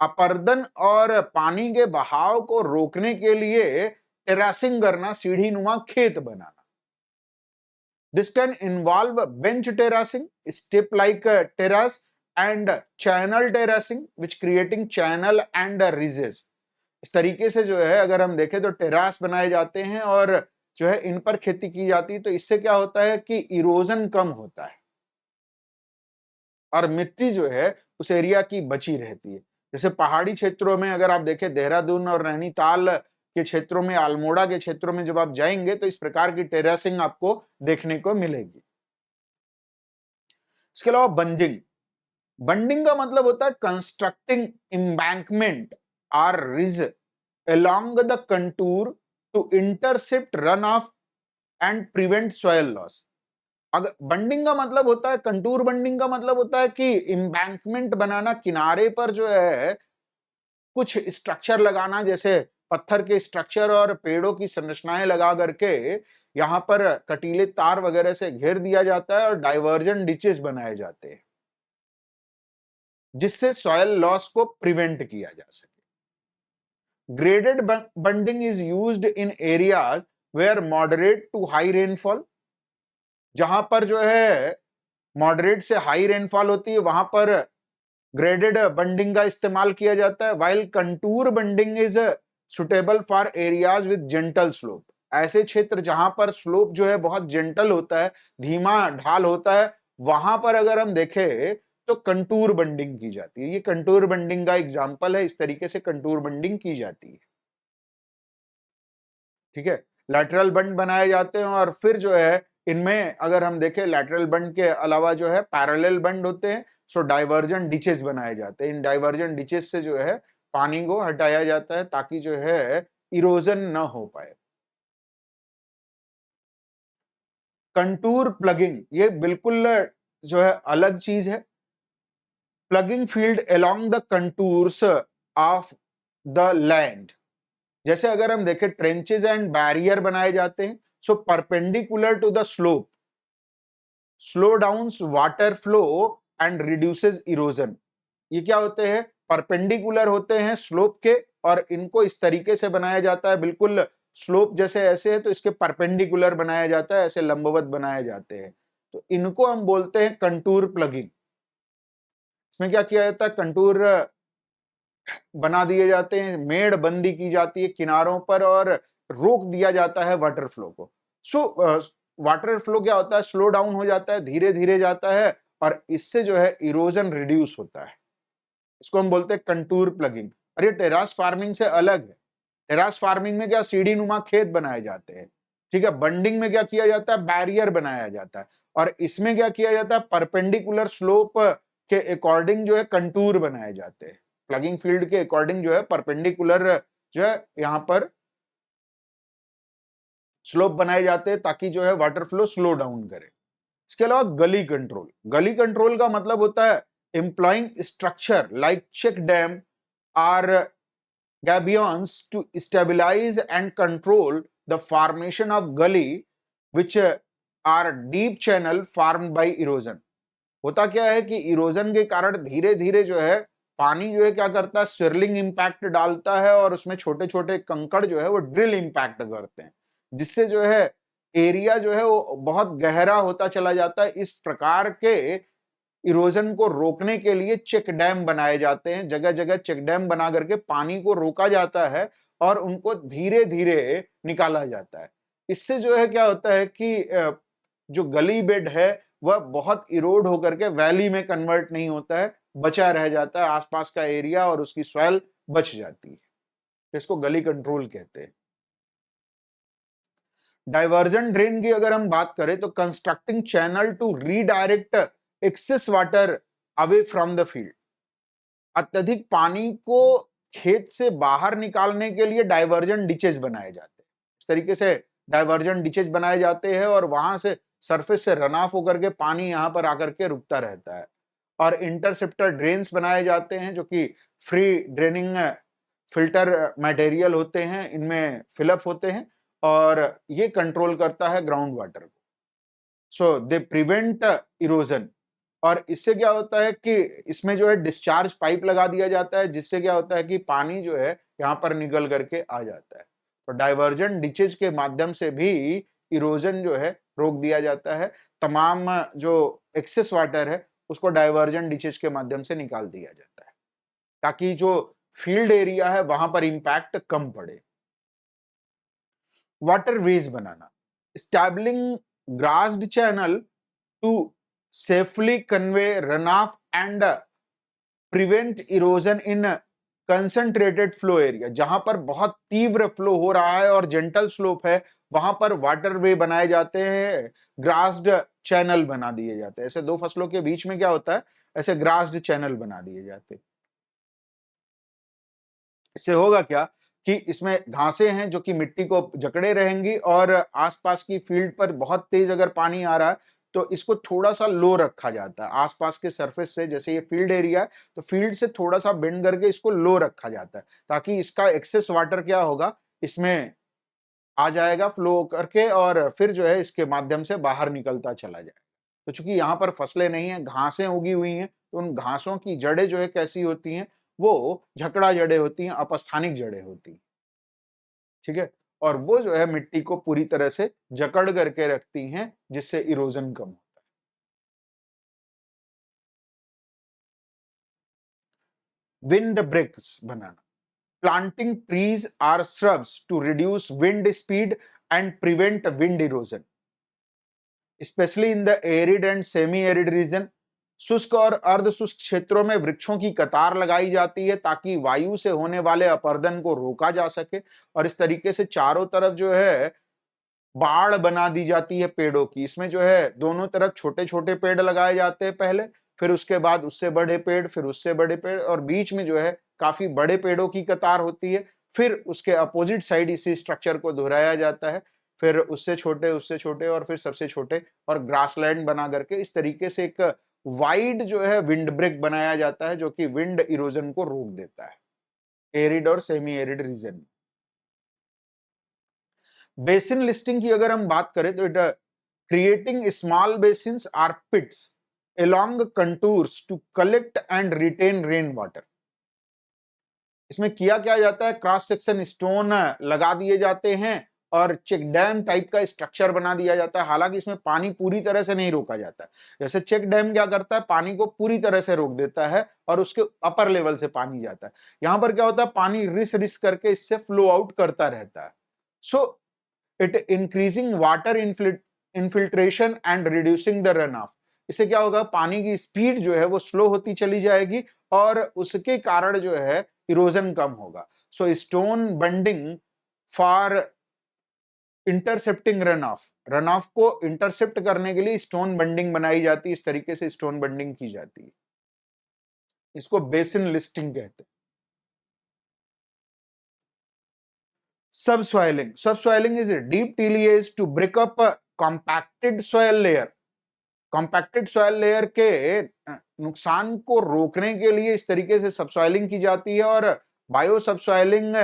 अपर्दन और पानी के बहाव को रोकने के लिए टेरेसिंग करना, सीढ़ी नुमा खेत बनाना। This can involve bench terracing, step like terrace and channel terracing which creating channel and ridges. इस तरीके से जो है अगर हम देखें तो टेरास बनाए जाते हैं और जो है इन पर खेती की जाती है। तो इससे क्या होता है कि इरोजन कम होता है और मिट्टी जो है उस एरिया की बची रहती है। जैसे पहाड़ी क्षेत्रों में अगर आप देखें, देहरादून और नैनीताल के क्षेत्रों में, अल्मोड़ा के क्षेत्रों में जब आप जाएंगे तो इस प्रकार की टेरेसिंग आपको देखने को मिलेगी। इसके अलावा बंजिंग, बंडिंग का मतलब होता है कंस्ट्रक्टिंग एम्बैंकमेंट और ridge along the contour to intercept runoff and prevent soil loss. अगर बंडिंग का मतलब होता है, कंटूर बंडिंग का मतलब होता है कि इंबैंकमेंट बनाना, किनारे पर जो है कुछ स्ट्रक्चर लगाना, जैसे पत्थर के स्ट्रक्चर और पेड़ों की संरचनाएं लगा करके यहां पर कटीले तार वगैरह से घेर दिया जाता है और डाइवर्जन डिचेस बनाए जाते हैं जिससे सॉइल लॉस को प्रिवेंट किया जा सके. Graded bunding is used in areas where moderate to high rainfall. जहां पर जो है मॉडरेट से हाई रेनफॉल होती है वहां पर ग्रेडेड बंडिंग का इस्तेमाल किया जाता है. While contour bunding is suitable for areas with gentle slope. ऐसे क्षेत्र जहां पर स्लोप जो है बहुत जेंटल होता है, धीमा ढाल होता है, वहां पर अगर हम देखें तो कंटूर बंडिंग की जाती है. ये कंटूर बंडिंग का एग्जांपल है. इस तरीके से कंटूर बंडिंग की जाती है. ठीक है, लैटरल बंड बनाए जाते हैं और फिर जो है इनमें अगर हम देखें लैटरल बंड के अलावा जो है पैरेलल बंड होते हैं. सो डाइवर्जन डिचेस बनाए जाते हैं. इन डाइवर्जन डिचेस से जो है पानी को हटाया जाता है ताकि जो है इरोजन न हो पाए. कंटूर प्लगिंग ये बिल्कुल जो है अलग चीज है. Plugging field along the contours of the land. जैसे अगर हम देखें ट्रेंचेस एंड बैरियर बनाए जाते हैं. So perpendicular to the slope, slow downs water flow and reduces erosion. ये क्या होते हैं? परपेंडिकुलर होते हैं स्लोप के और इनको इस तरीके से बनाया जाता है, बिल्कुल स्लोप जैसे ऐसे है तो इसके परपेंडिकुलर बनाया जाता है, ऐसे लंबवत बनाए जाते हैं. तो इनको हम बोलते हैं कंटूर प्लगिंग. इसमें क्या किया जाता है? कंटूर बना दिए जाते हैं, मेड़ बंदी की जाती है किनारों पर और रोक दिया जाता है वाटर फ्लो को. सो वाटर फ्लो क्या होता है? स्लो डाउन हो जाता है, धीरे धीरे जाता है और इससे जो है इरोजन रिड्यूस होता है. इसको हम बोलते हैं कंटूर प्लगिंग. अरे टेरास फार्मिंग से अलग है. टेरास फार्मिंग में क्या सीढ़ी नुमा खेत बनाए जाते हैं. ठीक है, बंडिंग में क्या किया जाता है? बैरियर बनाया जाता है. और इसमें क्या किया जाता है? परपेंडिकुलर स्लोप के अकॉर्डिंग जो है कंटूर बनाए जाते हैं. प्लगिंग फील्ड के अकॉर्डिंग जो है परपेंडिकुलर जो है यहां पर स्लोप बनाए जाते हैं ताकि जो है वाटर फ्लो स्लो डाउन करे. इसके अलावा गली कंट्रोल. गली कंट्रोल का मतलब होता है employing structure like check dam or gabions to stabilize and control the formation of gully which are deep channel formed by erosion. होता क्या है कि इरोजन के कारण धीरे धीरे जो है पानी जो है क्या करता है? स्विरलिंग इंपैक्ट डालता है और उसमें छोटे छोटे कंकड़ जो है वो ड्रिल इंपैक्ट करते हैं जिससे जो है एरिया जो है वो बहुत गहरा होता चला जाता है. इस प्रकार के इरोजन को रोकने के लिए चेक डैम बनाए जाते हैं. जगह जगह चेक डैम बना करके पानी को रोका जाता है और उनको धीरे धीरे निकाला जाता है. इससे जो है क्या होता है कि जो गली बेड है वह बहुत इरोड होकर के वैली में कन्वर्ट नहीं होता है, बचा रह जाता है आसपास का एरिया और उसकी सॉइल बच जाती है. इसको गली कंट्रोल कहते हैं. डाइवर्जन ड्रेन की अगर हम बात करें तो constructing channel to redirect excess water away from the field. अत्यधिक पानी को खेत से बाहर निकालने के लिए डाइवर्जन डिचेस बनाए जाते हैं. इस तरीके से डाइवर्जन डिचेस बनाए जाते हैं और वहां से सरफेस से रन ऑफ होकर के पानी यहां पर आकर के रुकता रहता है. और इंटरसेप्टर ड्रेन्स बनाए जाते हैं जो कि फ्री ड्रेनिंग फिल्टर मटेरियल होते हैं, इनमें फिलअप होते हैं और ये कंट्रोल करता है ग्राउंड वाटर को. सो दे प्रिवेंट इरोजन. और इससे क्या होता है कि इसमें जो है डिस्चार्ज पाइप लगा दिया जाता है जिससे क्या होता है कि पानी जो है यहां पर निकल करके आ जाता है. तो डाइवर्जन डिचेज के माध्यम से भी इरोजन जो है रोक दिया जाता है. तमाम जो एक्सेस वाटर है उसको डाइवर्जन डिचेज के माध्यम से निकाल दिया जाता है ताकि जो फील्ड एरिया है वहां पर इंपैक्ट कम पड़े. वाटर वेज बनाना. Stabling grassed channel to safely convey runoff and prevent erosion in concentrated flow area. जहां पर बहुत तीव्र फ्लो हो रहा है और जेंटल स्लोप है वहां पर वाटर वे बनाए जाते हैं, ग्रास्ड चैनल बना दिए जाते हैं. ऐसे दो फसलों के बीच में क्या होता है? ऐसे ग्रास्ड चैनल बना दिए जाते हैं. इससे होगा क्या कि इसमें घासें हैं जो कि मिट्टी को जकड़े रहेंगी और आसपास की फील्ड पर बहुत तेज अगर पानी आ रहा है तो इसको थोड़ा सा लो रखा जाता है आसपास के सरफेस से। जैसे ये फील्ड एरिया है तो फील्ड से थोड़ा सा बेंड करके इसको लो रखा जाता है ताकि इसका एक्सेस वाटर क्या होगा, इसमें आ जाएगा फ्लो करके और फिर जो है इसके माध्यम से बाहर निकलता चला जाए। तो चूंकि यहाँ पर फसलें नहीं है, घासें उगी हुई हैं, तो उन घासों की जड़ें जो है कैसी होती हैं, वो झकड़ा जड़ें होती हैं, अपस्थानिक जड़ें होती हैं। ठीक है, और वो जो है मिट्टी को पूरी तरह से जकड़ करके रखती हैं जिससे इरोजन कम होता है। विंड ब्रेक्स बनाना, planting trees or shrubs to reduce wind speed and prevent wind erosion, especially in the arid and semi arid region। शुष्क और अर्ध शुष्क क्षेत्रों में वृक्षों की कतार लगाई जाती है ताकि वायु से होने वाले अपरदन को रोका जा सके और इस तरीके से चारों तरफ जो है बाड़ बना दी जाती है पेड़ों की। इसमें जो है दोनों तरफ छोटे छोटे पेड़ लगाए जाते हैं पहले, फिर उसके बाद उससे बड़े पेड़, फिर उससे बड़े पेड़, और बीच में जो है काफी बड़े पेड़ों की कतार होती है। फिर उसके अपोजिट साइड इसी स्ट्रक्चर को दोहराया जाता है, फिर उससे छोटे और फिर सबसे छोटे, और ग्रासलैंड बना करके इस तरीके से एक वाइड जो है विंड ब्रेक बनाया जाता है जो कि विंड इरोजन को रोक देता है एरिड और semi arid region. Basin listing की अगर हम बात करें तो it creating small basins or pits along contours to collect and retain rain water। इसमें किया क्या जाता है, क्रॉस सेक्शन स्टोन लगा दिए जाते हैं और चेक डैम टाइप का स्ट्रक्चर बना दिया जाता है। हालांकि इसमें पानी पूरी तरह से नहीं रोका जाता है। जैसे चेक डैम क्या करता है, पानी को पूरी तरह से रोक देता है और उसके अपर लेवल से पानी जाता है। यहां पर क्या होता है, पानी रिस रिस करके इससे फ्लो आउट करता रहता है। So it increasing water infiltration and reducing the run of. इससे क्या होगा, पानी की स्पीड जो है वो स्लो होती चली जाएगी और उसके कारण जो है इरोजन कम होगा। सो stone bunding for intercepting run of को इंटरसेप्ट करने के लिए स्टोन बंडिंग बनाई जाती है। इस तरीके से स्टोन बंडिंग की जाती है, इसको बेसिन लिस्टिंग कहते हैं। Subsoiling is deep tillage to break up compacted soil layer. Compacted soil layer के नुकसान को रोकने के लिए इस तरीके से सबसॉइलिंग की जाती है। और बायो सबसॉइलिंग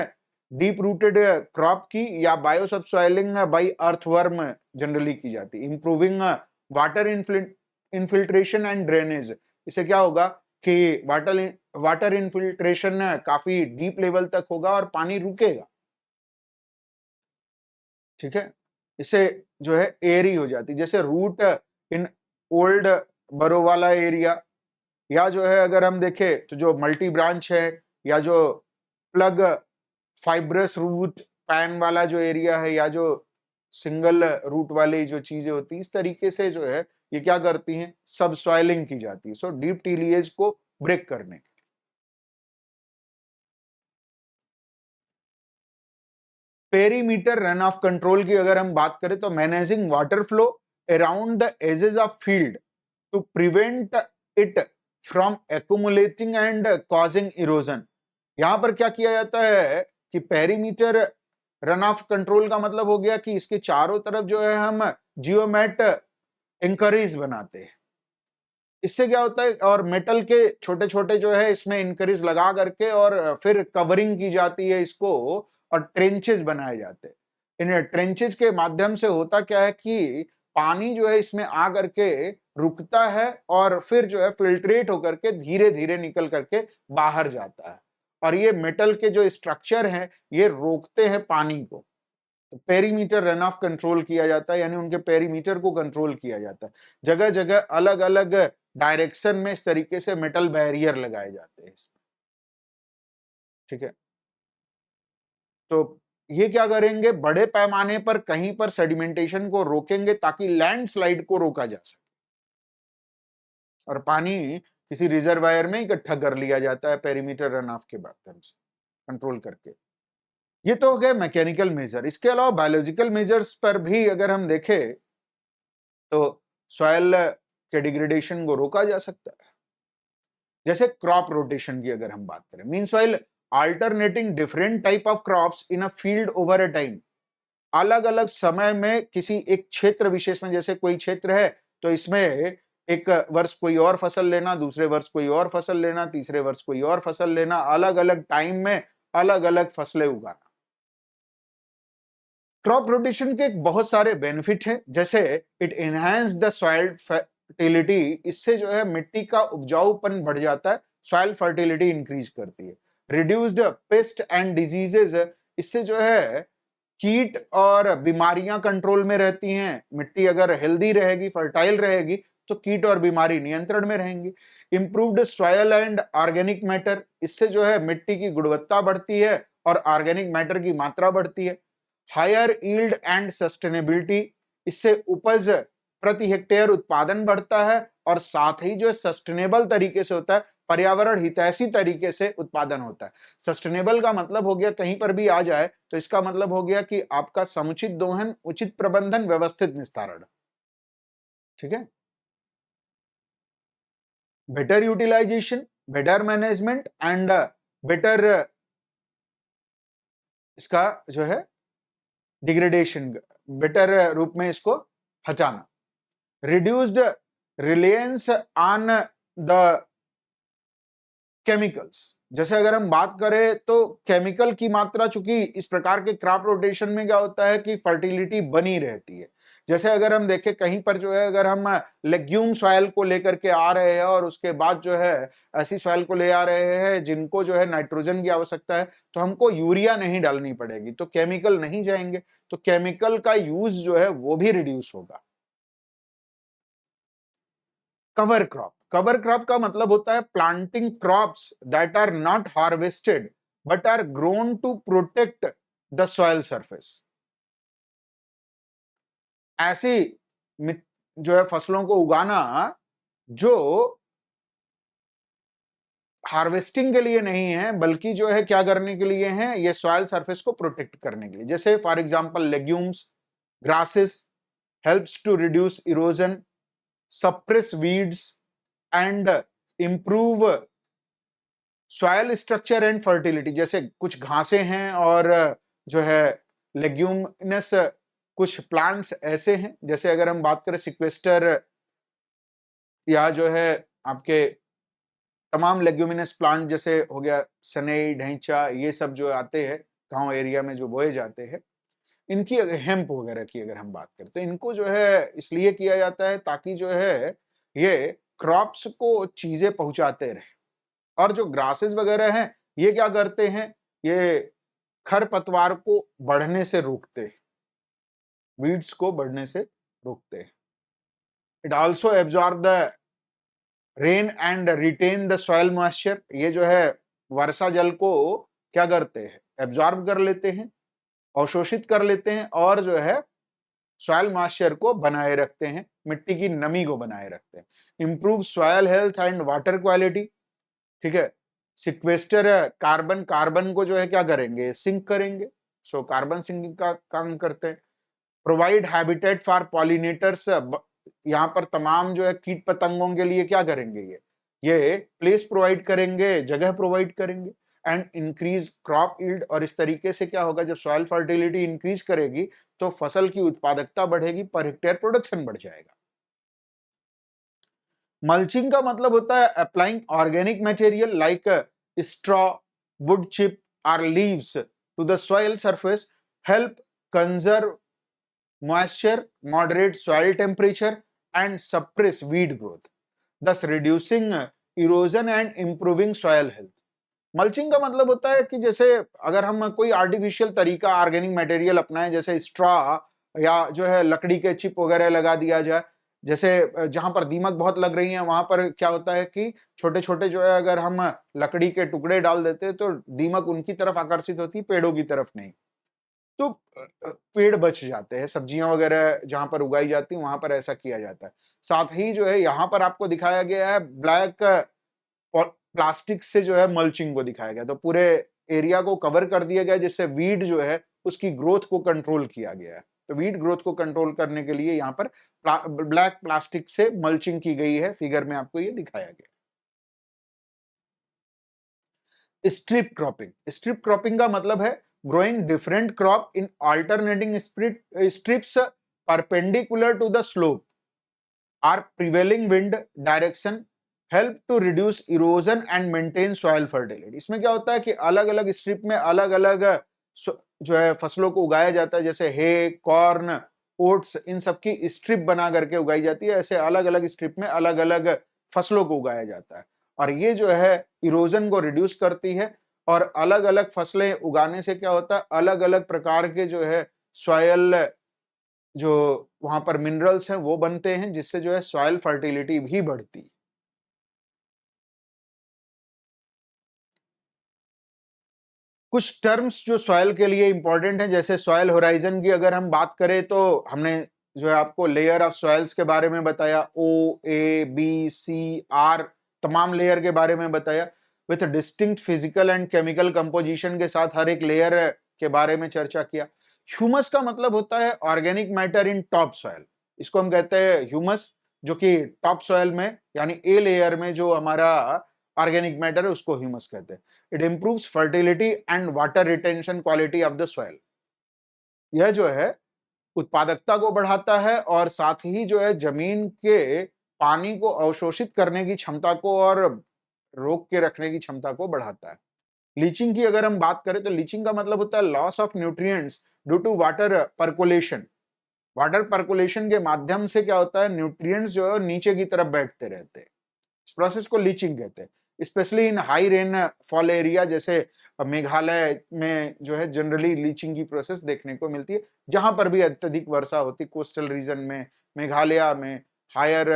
डीप रूटेड क्रॉप की या बायो सबसॉइलिंग बाई अर्थवर्म जनरली की जाती है। Improving water infiltration and drainage. इससे क्या होगा कि वाटर इनफिल्ट्रेशन काफी डीप लेवल तक होगा और पानी रुकेगा। ठीक है, इससे जो है एयरी हो जाती, जैसे रूट इन ओल्ड बरो वाला एरिया, या जो है अगर हम देखें तो जो मल्टी ब्रांच है या जो प्लग फाइब्रस रूट पैन वाला जो एरिया है या जो सिंगल रूट वाली जो चीजें होती है, इस तरीके से जो है ये क्या करती हैं, सबसॉइलिंग की जाती है। सो डीप टीलिएज को ब्रेक करने। पेरीमीटर रन ऑफ कंट्रोल की अगर हम बात करें तो managing water flow around the edges of field to prevent it from accumulating and causing erosion. यहां पर क्या किया जाता है कि पेरीमीटर रन ऑफ कंट्रोल का मतलब हो गया कि इसके चारों तरफ जो है हम जियोमेट इंकरीज बनाते हैं। इससे क्या होता है, और मेटल के छोटे छोटे जो है इसमें इंकरीज लगा करके और फिर कवरिंग की जाती है इसको, और ट्रेंचेस बनाए जाते हैं। इन ट्रेंचेस के माध्यम से होता क्या है कि पानी जो है इसमें आ करके रुकता है और फिर जो है फिल्ट्रेट होकर के धीरे धीरे निकल करके बाहर जाता है। और ये मेटल के जो स्ट्रक्चर हैं ये रोकते हैं पानी को। तो पेरीमीटर रन ऑफ कंट्रोल किया जाता है, यानी उनके पेरीमीटर को कंट्रोल किया जाता है। जगह जगह अलग अलग डायरेक्शन में इस तरीके से मेटल बैरियर लगाए जाते हैं इसमें। ठीक है, तो ये क्या करेंगे, बड़े पैमाने पर कहीं पर सेडिमेंटेशन को रोकेंगे ताकि लैंडस्लाइड को रोका जा सके और पानी किसी रिजर्वायर में इकट्ठा कर लिया जाता है पेरीमीटर रन ऑफ के माध्यम से कंट्रोल करके। ये तो हो गए मैकेनिकल मेजर। इसके अलावा बायोलॉजिकल मेजर्स पर भी अगर हम देखें तो सॉइल के डिग्रेडेशन को रोका जा सकता है। जैसे क्रॉप रोटेशन की अगर हम बात करें, mean soil alternating different type of crops in a field over a time, अलग अलग समय में किसी एक क्षेत्र विशेष में, जैसे कोई क्षेत्र है तो इसमें एक वर्ष कोई और फसल लेना, दूसरे वर्ष कोई और फसल लेना, तीसरे वर्ष कोई और फसल लेना, अलग अलग टाइम में अलग अलग फसलें उगाना। क्रॉप रोटेशन के बहुत सारे बेनिफिट है, जैसे it enhance the soil fertility, इससे जो है मिट्टी का उपजाऊपन बढ़ जाता है, सॉइल फर्टिलिटी इंक्रीज करती है। रिड्यूस्ड पेस्ट एंड डिजीजेस, इससे जो है कीट और बीमारियां कंट्रोल में रहती हैं। मिट्टी अगर हेल्दी रहेगी, फर्टाइल रहेगी, तो कीट और बीमारी नियंत्रण में रहेंगी। Improved soil and organic matter, इससे जो है मिट्टी की गुणवत्ता बढ़ती है और ऑर्गेनिक मैटर की मात्रा बढ़ती है। हायर यील्ड एंड सस्टेनेबिलिटी, इससे उपज प्रति हेक्टेयर उत्पादन बढ़ता है और साथ ही जो सस्टेनेबल तरीके से होता है, पर्यावरण हितैषी तरीके से उत्पादन होता है। सस्टेनेबल का मतलब हो गया, कहीं पर भी आ जाए तो इसका मतलब हो गया कि आपका समुचित दोहन, उचित प्रबंधन, व्यवस्थित निस्तारण। ठीक है, better utilization, better management and better इसका जो है डिग्रेडेशन, बेटर रूप में इसको हटाना। Reduced reliance on the chemicals, जैसे अगर हम बात करें तो केमिकल की मात्रा, चूंकि इस प्रकार के क्रॉप रोटेशन में क्या होता है कि फर्टिलिटी बनी रहती है। जैसे अगर हम देखें कहीं पर जो है, अगर हम लेग्यूम सॉइल को लेकर के आ रहे हैं और उसके बाद जो है ऐसी सॉइल को ले आ रहे हैं जिनको जो है नाइट्रोजन की आवश्यकता है, तो हमको यूरिया नहीं डालनी पड़ेगी, तो केमिकल नहीं जाएंगे, तो केमिकल का यूज जो है वो भी रिड्यूस होगा। कवर क्रॉप, कवर क्रॉप का मतलब होता है planting crops that are not harvested but are grown to protect the soil surface. ऐसी जो है फसलों को उगाना जो हार्वेस्टिंग के लिए नहीं है, बल्कि जो है क्या करने के लिए है, ये सॉइल सरफेस को प्रोटेक्ट करने के लिए। जैसे for example legumes, grasses helps to reduce erosion, suppress weeds and improve soil structure and fertility. जैसे कुछ घासें हैं और जो है लेग्यूमिनस कुछ प्लांट्स ऐसे हैं, जैसे अगर हम बात करें सिक्वेस्टर या जो है आपके तमाम लेग्यूमिनस प्लांट, जैसे हो गया सनई, ढैंचा, ये सब जो आते हैं गांव एरिया में जो बोए जाते हैं, इनकी हेम्प वगैरह की अगर हम बात करें तो इनको जो है इसलिए किया जाता है ताकि जो है ये क्रॉप्स को चीजें पहुंचाते रहे। और जो ग्रासेस वगैरह हैं ये क्या करते हैं, ये खरपतवार को बढ़ने से रोकते हैं, वीड्स को बढ़ने से रोकते हैं। It also absorb the rain and retain the soil moisture, ये जो है वर्षा जल को क्या करते हैं, एब्जॉर्ब कर लेते हैं, अवशोषित कर लेते हैं और जो है सॉइल मॉइस्चर को बनाए रखते हैं, मिट्टी की नमी को बनाए रखते हैं। Improve soil health and water quality. ठीक है, सिक्वेस्टर कार्बन, कार्बन को जो है क्या करेंगे, सिंक करेंगे, सो कार्बन सिंकिंग का काम करते हैं। प्रोवाइड हैबिटेट फॉर पॉलिनेटर्स, यहाँ पर तमाम जो है कीट पतंगों के लिए क्या करेंगे, ये प्लेस प्रोवाइड करेंगे, जगह प्रोवाइड करेंगे। एंड इंक्रीज क्रॉप यील्ड, और इस तरीके से क्या होगा, जब सॉइल फर्टिलिटी इंक्रीज करेगी तो फसल की उत्पादकता बढ़ेगी, पर हेक्टेयर प्रोडक्शन बढ़ जाएगा। मल्चिंग का मतलब होता है applying organic material like straw, wood chip और leaves to the soil surface, help conserve moisture, moderate soil temperature and suppress weed growth, thus reducing erosion and improving soil health। Mulching का मतलब होता है कि जैसे अगर हम कोई आर्टिफिशियल तरीका ऑर्गेनिक मटेरियल अपनाएं, जैसे स्ट्रॉ या जो है लकड़ी के चिप वगैरह लगा दिया जाए, जैसे जहां पर दीमक बहुत लग रही है वहां पर क्या होता है कि छोटे छोटे जो है अगर हम लकड़ी के टुकड़े डाल देते हैं तो दीमक उनकी तरफ आकर्षित होती है, पेड़ों की तरफ नहीं, तो पेड़ बच जाते हैं। सब्जियां वगैरह जहां पर उगाई जाती हैं वहां पर ऐसा किया जाता है। साथ ही जो है यहाँ पर आपको दिखाया गया है ब्लैक प्लास्टिक से जो है मल्चिंग को दिखाया गया, तो पूरे एरिया को कवर कर दिया गया जिससे वीड जो है उसकी ग्रोथ को कंट्रोल किया गया है। तो वीड ग्रोथ को कंट्रोल करने के लिए यहाँ पर ब्लैक प्लास्टिक से मल्चिंग की गई है, फिगर में आपको ये दिखाया गया। Strip cropping. स्ट्रिप क्रॉपिंग का मतलब है growing different crop in alternating strips perpendicular to the slope or prevailing wind direction help to reduce erosion and maintain soil fertility. इसमें क्या होता है कि अलग अलग स्ट्रिप में अलग अलग जो है फसलों को उगाया जाता है, जैसे हे, कॉर्न, ओट्स, इन सब की स्ट्रिप बना करके उगाई जाती है। ऐसे अलग अलग स्ट्रिप में अलग अलग फसलों को उगाया जाता है और ये जो है इरोजन को रिड्यूस करती है। और अलग अलग फसलें उगाने से क्या होता है, अलग अलग प्रकार के जो है सॉयल, जो वहां पर मिनरल्स हैं वो बनते हैं, जिससे जो है सॉइल फर्टिलिटी भी बढ़ती है। कुछ टर्म्स जो सॉइल के लिए इंपॉर्टेंट हैं, जैसे सॉइल होराइजन की अगर हम बात करें तो हमने जो है आपको लेयर ऑफ सॉइल्स के बारे में बताया, ओ, ए, बी, सी, आर, तमाम लेयर के बारे में बताया with distinct physical and chemical composition के साथ हर एक लेयर के बारे में चर्चा किया। ह्यूमस का मतलब होता है organic matter in top soil. इसको हम कहते हैं ह्यूमस, जो कि टॉप सॉइल में यानी ए लेयर में जो हमारा ऑर्गेनिक मैटर है उसको ह्यूमस कहते हैं। It improves fertility and water retention quality of the soil. यह जो है उत्पादकता को बढ़ाता है और साथ ही जो है जमीन के पानी को अवशोषित करने की क्षमता को और रोक के रखने की क्षमता को बढ़ाता है। लीचिंग की अगर हम बात करें तो लीचिंग का मतलब होता है loss of nutrients due to water percolation. Water percolation के माध्यम से क्या होता है, न्यूट्रिएंट्स जो है नीचे की तरफ बैठते रहते हैं। इस प्रोसेस को लीचिंग कहते हैं। Specially in high rain fall area जैसे मेघालय में जो है जनरली लीचिंग की प्रोसेस देखने को मिलती है। जहां पर भी अत्यधिक वर्षा होती, कोस्टल रीजन में, मेघालय में, हायर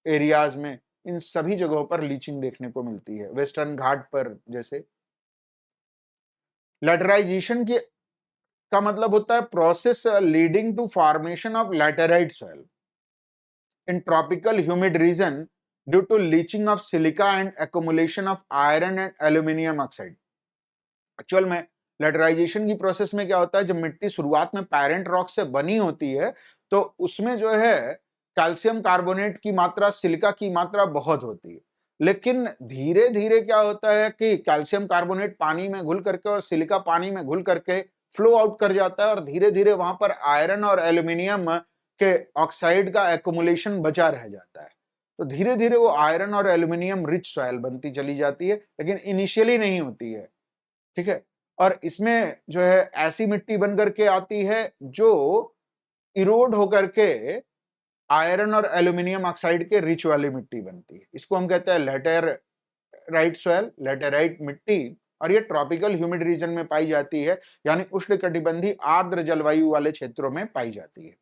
एरियाज में, इन सभी जगहों पर लीचिंग देखने को मिलती है। वेस्टर्न घाट पर जैसे। लैटराइजेशन की का मतलब होता है process leading to formation of laterite soil in tropical humid region due to leaching of silica and accumulation of iron and aluminium oxide। Actual में लेटराइजेशन की प्रोसेस में क्या होता है, जब मिट्टी शुरुआत में पैरेंट रॉक से बनी होती है तो उसमें जो है कैल्शियम कार्बोनेट की मात्रा, सिलिका की मात्रा बहुत होती है। लेकिन धीरे धीरे क्या होता है कि कैल्शियम कार्बोनेट पानी में घुल करके और सिलिका पानी में घुल करके फ्लो आउट कर जाता है और धीरे धीरे वहां पर आयरन और एल्यूमिनियम के ऑक्साइड का एक्युमुलेशन बचा रह जाता है। तो धीरे धीरे वो आयरन और एल्यूमिनियम रिच सॉइल बनती चली जाती है, लेकिन इनिशियली नहीं होती है। ठीक है। और इसमें जो है ऐसी मिट्टी बन करके आती है जो इरोड होकर के आयरन और एल्यूमिनियम ऑक्साइड के रिच वाली मिट्टी बनती है। इसको हम कहते हैं लैटेराइट सॉइल, लैटेराइट मिट्टी। और ये ट्रॉपिकल ह्यूमिड रीजन में पाई जाती है, यानी उष्णकटिबंधीय आर्द्र जलवायु वाले क्षेत्रों में पाई जाती है।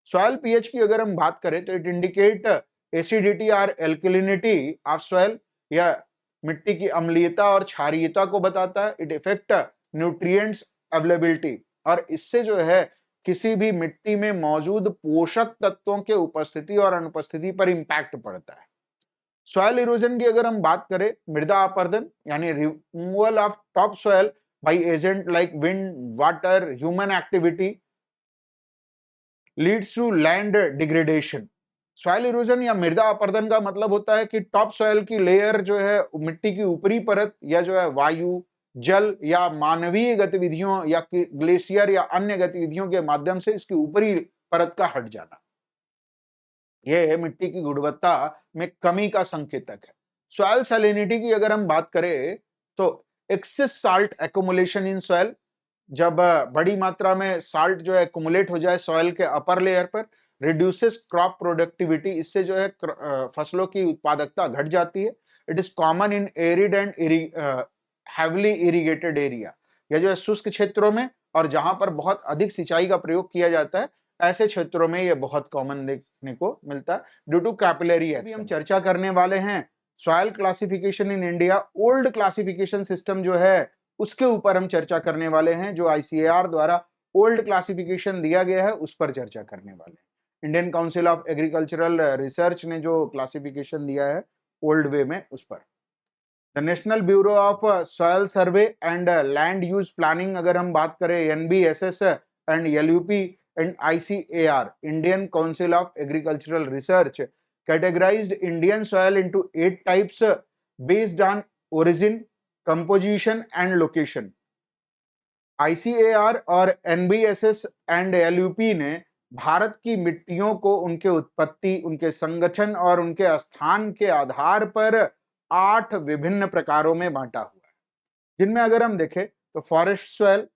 सॉइल पीएच की अगर हम बात करें तो इट इंडिकेट एसिडिटी और एल्कलिनिटी ऑफ सॉइल, या मिट्टी की अम्लीयता और क्षारीयता को बताता है। इट इफेक्ट न्यूट्रिएंट्स अवेलेबिलिटी, और इससे जो है किसी भी मिट्टी में मौजूद पोषक तत्वों के उपस्थिति और अनुपस्थिति पर इंपैक्ट पड़ता है। सॉइल इरोजन की अगर हम बात करें, मृदा अपरदन यानी removal of top soil by agent like wind, water, human activity leads to land degradation. Soil erosion या मृदा अपरदन का मतलब होता है कि टॉप सॉइल की लेयर जो है मिट्टी की ऊपरी परत, या जो है वायु, जल या मानवीय गतिविधियों या ग्लेशियर या अन्य गतिविधियों के माध्यम से इसकी ऊपरी परत का हट जाना, यह मिट्टी की गुणवत्ता में कमी का संकेतक है। सॉइल सैलिनिटी की अगर हम बात करें तो excess salt accumulation in soil, जब बड़ी मात्रा में साल्ट जो है एक्युमुलेट हो जाए सॉइल के अपर लेयर पर, रिड्यूसेस क्रॉप प्रोडक्टिविटी, इससे जो है फसलों की उत्पादकता घट जाती है। It is common in arid and heavily irrigated area, या जो है शुष्क क्षेत्रों में और जहां पर बहुत अधिक सिंचाई का प्रयोग किया जाता है, ऐसे क्षेत्रों में यह बहुत कॉमन देखने को मिलता है ड्यू टू कैपिलरी एक्शन। हम चर्चा करने वाले हैं soil classification in India. Old classification system जो है उसके ऊपर हम चर्चा करने वाले हैं, जो आईसीएआर द्वारा ओल्ड क्लासिफिकेशन दिया गया है उस पर चर्चा करने वाले हैं। Indian Council of Agricultural research ने जो क्लासिफिकेशन दिया है ओल्ड वे में, उस पर। The National Bureau of Soil Survey and Land Use Planning अगर हम बात करें, NBSS and LUP and ICAR, Indian Council of Agricultural Research, categorized Indian soil into 8 types based on origin, composition and location. ICAR और एनबीएसएस एंड एलयूपी ने भारत की मिट्टियों को उनके उत्पत्ति, उनके संगठन और उनके स्थान के आधार पर 8 विभिन्न प्रकारों में बांटा हुआ है, जिनमें अगर हम देखें तो forest soil,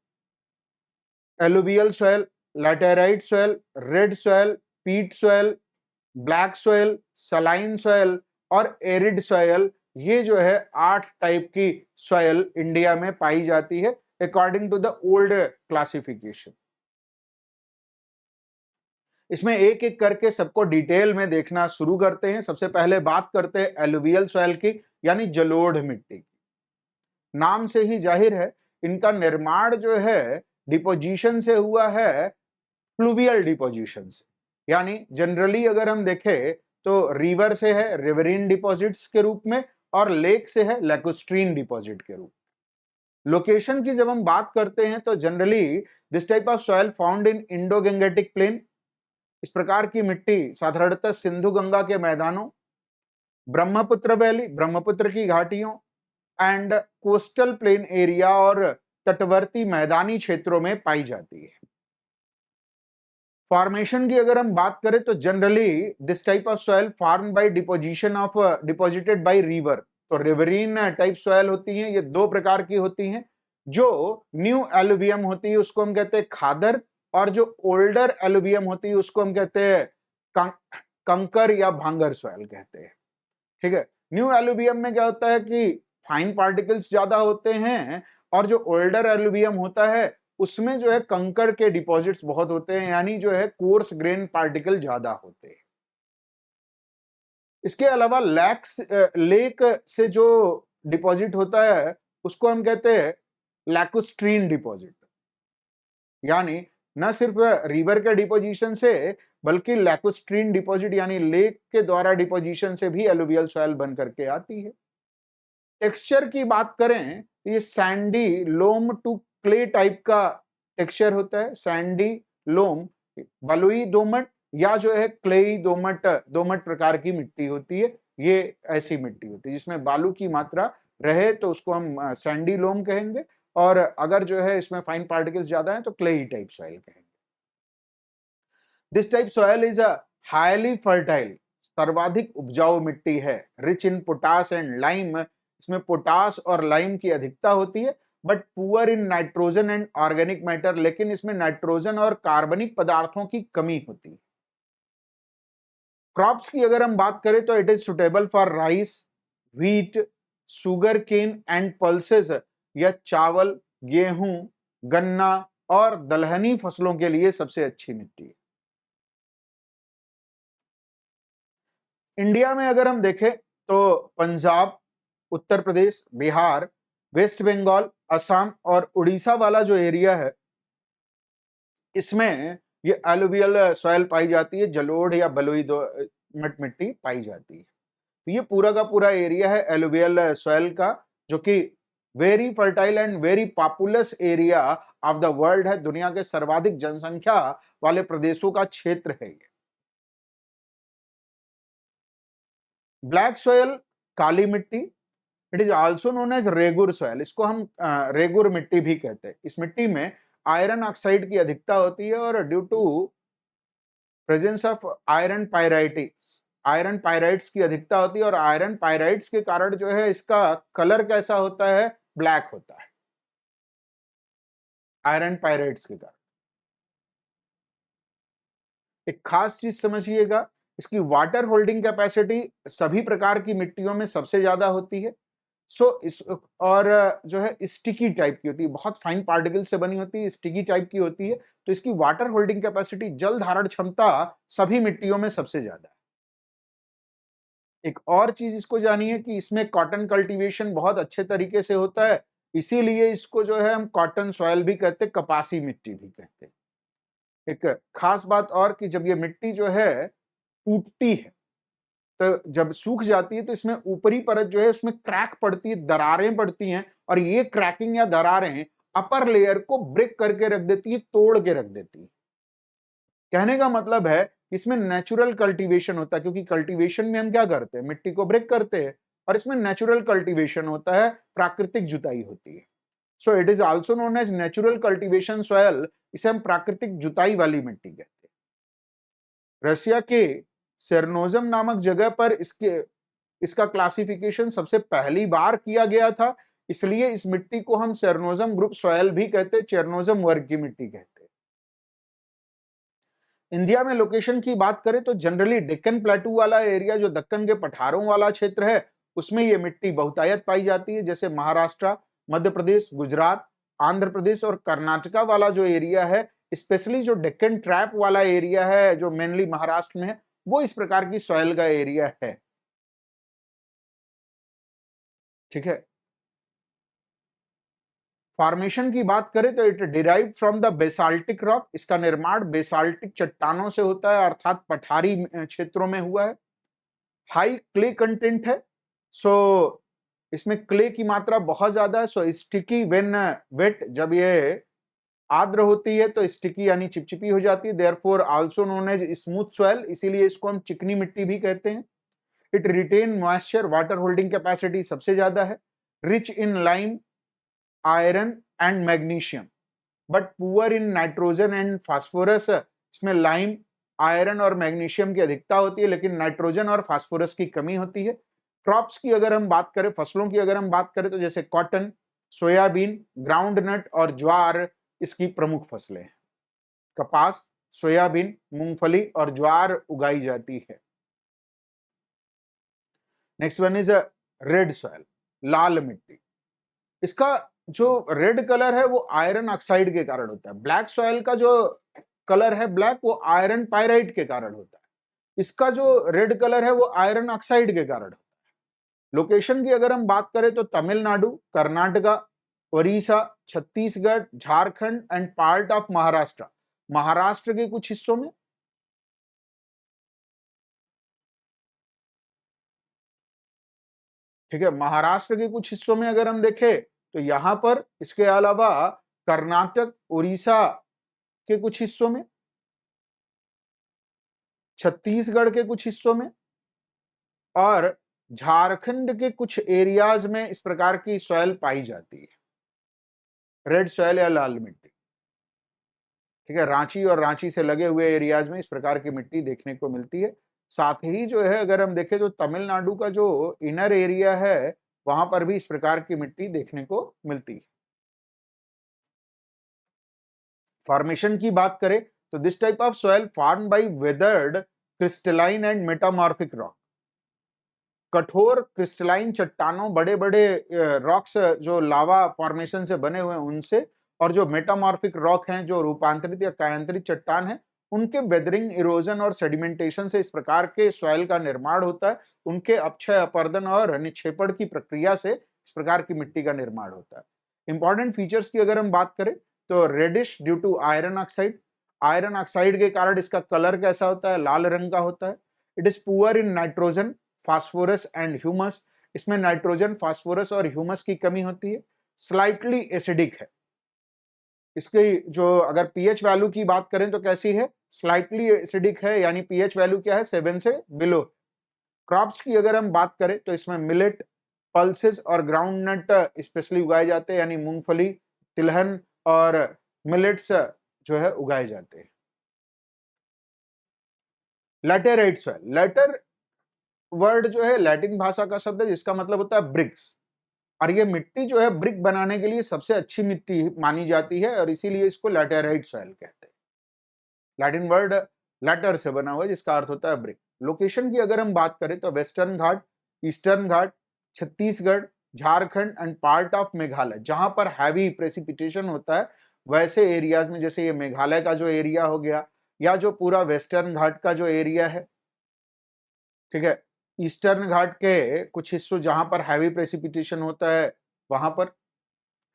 alluvial soil, laterite soil, red soil, peat soil, black soil, saline soil और एरिड सॉइल, ये जो है 8 टाइप की सॉइल इंडिया में पाई जाती है according to the old classification. इसमें एक एक करके सबको डिटेल में देखना शुरू करते हैं। सबसे पहले बात करते हैं एलुवियल सॉइल की, यानी जलोढ़ मिट्टी की। नाम से ही जाहिर है इनका निर्माण जो है डिपोजिशन से हुआ है, फ्लूवियल डिपोजिशन से, यानी जनरली अगर हम देखें तो रिवर से है रिवरीन डिपॉजिट्स के रूप में, और लेक से है लैकुस्ट्रीन डिपॉजिट के रूप में। लोकेशन की जब हम बात करते हैं तो generally this type of soil found in Indo Gangetic plain. इस प्रकार की मिट्टी साधारणतः सिंधु गंगा के मैदानों, ब्रह्मपुत्र वैली, ब्रह्मपुत्र की घाटियों एंड कोस्टल प्लेन एरिया और तटवर्ती मैदानी क्षेत्रों में पाई जाती है। फॉर्मेशन की अगर हम बात करें तो generally this type of soil form by deposition of deposited by river. तो रिवरीन टाइप सॉइल होती हैं, ये 2 प्रकार की होती हैं। जो न्यू एलुवियम होती है उसको हम कहते हैं खादर, और जो ओल्डर एलुवियम होती है उसको हम कहते हैं कंकर या भांगर सॉइल कहते हैं। ठीक है, न्यू एलुवियम में क्या होता है कि फाइन पार्टिकल्स ज्यादा होते हैं, और जो ओल्डर एलुवियम होता है उसमें जो है कंकर के डिपॉजिट्स बहुत होते हैं, यानी जो है कोर्स ग्रेन पार्टिकल ज्यादा होते हैं। इसके अलावा लेक से जो डिपॉजिट होता है उसको हम कहते हैं लैकुस्ट्रीन डिपॉजिट, यानी न सिर्फ रिवर के डिपोजिशन से बल्कि लैकुस्ट्रीन डिपॉजिट यानी लेक के द्वारा डिपोजिशन से भी एलुवियल सॉइल बन करके आती है। टेक्सचर की बात करें, ये sandy loam to clay type का टेक्सचर होता है। सैंडी लोम बलुई दोमट या जो है क्लेई दोमट प्रकार की मिट्टी होती है। ये ऐसी मिट्टी होती है जिसमें बालू की मात्रा रहे तो उसको हम सैंडी लोम कहेंगे, और अगर जो है इसमें फाइन पार्टिकल्स ज्यादा हैं तो क्लेई टाइप सॉइल कहेंगे। This type soil is a highly fertile, सर्वाधिक उपजाऊ मिट्टी है, rich in potash and lime. इसमें पोटास और लाइम की अधिकता होती है, but poor in nitrogen and organic matter, लेकिन इसमें नाइट्रोजन और कार्बनिक पदार्थों की कमी होती है। क्रॉप्स की अगर हम बात करें तो it is suitable for rice, wheat, sugarcane and pulses, या चावल, गेहूं, गन्ना और दलहनी फसलों के लिए सबसे अच्छी मिट्टी है। इंडिया में अगर हम देखें तो पंजाब, उत्तर प्रदेश, बिहार, वेस्ट बंगाल, असम और उड़ीसा वाला जो एरिया है इसमें ये एलुवियल सॉइल पाई जाती है, जलोढ़ या बलुई मिट्टी पाई जाती है। तो ये पूरा का पूरा एरिया है एलुवियल सॉइल का, जो कि very fertile and very populace area of the world है। दुनिया के सर्वाधिक जनसंख्या वाले प्रदेशों का क्षेत्र है ये। ब्लैक सॉइल, काली मिट्टी, it is also known as regur soil. इसको हम रेगुर मिट्टी भी कहते हैं। इस मिट्टी में आयरन ऑक्साइड की अधिकता होती है, और due to presence of iron pyrites की अधिकता होती है, और आयरन पायराइट्स के कारण जो है इसका कलर कैसा होता है, ब्लैक होता है, आयरन पायराइट्स के कारण। एक खास चीज समझिएगा, इसकी वाटर होल्डिंग कैपेसिटी सभी प्रकार की मिट्टियों में सबसे ज्यादा होती है। इस और जो है स्टिकी टाइप की होती है, बहुत फाइन पार्टिकल से बनी होती है, स्टिकी टाइप की होती है, तो इसकी वाटर होल्डिंग कैपेसिटी, जल धारण क्षमता सभी मिट्टियों में सबसे ज्यादा है। एक और चीज इसको जानिए कि इसमें कॉटन कल्टीवेशन बहुत अच्छे तरीके से होता है, इसीलिए इसको जो है हम कॉटन सॉइल भी कहते हैं, कपासी मिट्टी भी कहते हैं। एक खास बात और कि जब ये मिट्टी जो है टूटती है तो जब सूख जाती है तो इसमें ऊपरी परत जो है उसमें क्रैक पड़ती है, दरारें पड़ती हैं, और ये क्रैकिंग या दरारें अपर लेयर को ब्रेक करके रख देती है, तोड़ के रख देती है। कहने का मतलब है इसमें नेचुरल कल्टीवेशन होता है, क्योंकि कल्टीवेशन में हम क्या करते हैं, मिट्टी को ब्रेक करते हैं, और इसमें नेचुरल कल्टीवेशन होता है, प्राकृतिक जुताई होती है। So it is also known as natural cultivation soil, इसे हम प्राकृतिक जुताई वाली मिट्टी कहते हैं। रसिया के सेरनोजम नामक जगह पर इसका क्लासिफिकेशन सबसे पहली बार किया गया था, इसलिए इस मिट्टी को हम सेरनोजम ग्रुप सॉयल भी कहते हैं, चेरनोजम वर्ग की मिट्टी कहते हैं। इंडिया में लोकेशन की बात करें तो जनरली डेक्कन प्लेटू वाला एरिया, जो दक्कन के पठारों वाला क्षेत्र है, उसमें ये मिट्टी बहुतायत पाई जाती है। जैसे महाराष्ट्र, मध्य प्रदेश, गुजरात, आंध्र प्रदेश और कर्नाटका वाला जो एरिया है, स्पेशली जो डेक्कन ट्रैप वाला एरिया है जो मेनली महाराष्ट्र में है, वो इस प्रकार की सॉइल का एरिया है। ठीक है। फॉर्मेशन की बात करें तो it derive from the basaltic rock, इसका निर्माण बेसाल्टिक चट्टानों से होता है, अर्थात पठारी क्षेत्रों में हुआ है। हाई क्ले कंटेंट है, सो इसमें क्ले की मात्रा बहुत ज्यादा है। सो स्टिकी व्हेन वेट, जब ये आर्द्र होती है तो स्टिकी यानी चिपचिपी हो जाती है, therefore also known as smooth soil, इसीलिए इसको हम चिकनी मिट्टी भी कहते हैं। It retain moisture, water holding capacity सबसे ज्यादा है। Rich in lime, iron and magnesium, but poor in nitrogen and phosphorus. इसमें लाइम, आयरन और मैग्नीशियम की अधिकता होती है, लेकिन नाइट्रोजन और फास्फोरस की कमी होती है। क्रॉप्स की अगर हम बात करें, फसलों की अगर हम बात करें तो जैसे कॉटन, सोयाबीन, ग्राउंड नट और ज्वार इसकी प्रमुख फसलें हैं। कपास, सोयाबीन, मूंगफली और ज्वार उगाई जाती है। Next one is red soil, लाल मिट्टी। इसका जो रेड कलर है वो आयरन ऑक्साइड के कारण होता है। ब्लैक सॉइल का जो कलर है ब्लैक, वो आयरन पायराइट के कारण होता है। इसका जो रेड कलर है वो आयरन ऑक्साइड के कारण होता है। लोकेशन की अगर हम बात करें तो Tamil Nadu, Karnataka, Odisha, Chhattisgarh, Jharkhand and part of Maharashtra, Maharashtra के कुछ हिस्सों में। ठीक है, महाराष्ट्र के कुछ हिस्सों में अगर हम देखें तो यहां पर, इसके अलावा कर्नाटक, उड़ीसा के कुछ हिस्सों में, छत्तीसगढ़ के कुछ हिस्सों में और झारखंड के कुछ एरियाज में इस प्रकार की सॉइल पाई जाती है, रेड सॉइल या लाल मिट्टी। ठीक है, रांची और रांची से लगे हुए एरियाज में इस प्रकार की मिट्टी देखने को मिलती है। साथ ही जो है अगर हम देखें तो तमिलनाडु का जो इनर एरिया है, वहां पर भी इस प्रकार की मिट्टी देखने को मिलती है। फॉर्मेशन की बात करें तो this type of soil form by weathered crystalline and metamorphic rock, कठोर क्रिस्टलाइन चट्टानों, बड़े बड़े रॉक्स जो लावा फॉर्मेशन से बने हुए हैं उनसे, और जो मेटामॉर्फिक रॉक हैं, जो रूपांतरित या कायांतरित चट्टान है, उनके वेदरिंग, इरोजन और सेडिमेंटेशन से इस प्रकार के सॉइल का निर्माण होता है। उनके अपक्षय, अपर्दन और निक्षेपण की प्रक्रिया से इस प्रकार की मिट्टी का निर्माण होता है। इंपॉर्टेंट फीचर्स की अगर हम बात करें तो reddish due to iron oxide, iron oxide के कारण इसका कलर कैसा होता है, लाल रंग का होता है। It is poor in nitrogen, phosphorus and humus, इसमें नाइट्रोजन, फास्फोरस और ह्यूमस की कमी होती है। स्लाइटली एसिडिक है, इसकी जो अगर पीएच वैल्यू की बात करें तो कैसी है, स्लाइटली एसिडिक है, यानी पीएच वैल्यू क्या है, 7 से बिलो। क्रॉप्स की अगर हम बात करें तो इसमें मिलेट, पल्सेस और ग्राउंड नट स्पेशली उगाए जाते हैं, यानी मूंगफली, तिलहन और मिलेट्स जो है उगाए जाते हैं। लैटेराइट सॉइल, लैटर वर्ड जो है लैटिन भाषा का शब्द है जिसका मतलब होता है ब्रिक्स, और ये मिट्टी जो है ब्रिक बनाने के लिए सबसे अच्छी मिट्टी मानी जाती है, और इसीलिए इसको लैटेराइट सॉइल कहते हैं। लैटिन वर्ड लैटर से बना हुआ है जिसका अर्थ होता है ब्रिक। लोकेशन की अगर हम बात करें तो western Ghat, eastern Ghat, Chhattisgarh, Jharkhand and part of Meghalaya, जहां पर हैवी प्रेसिपिटेशन होता है वैसे एरियाज में, जैसे ये मेघालय का जो एरिया हो गया, या जो पूरा वेस्टर्न घाट का जो एरिया है। ठीक है, ईस्टर्न घाट के कुछ हिस्सों जहां पर हैवी प्रेसिपिटेशन होता है, वहां पर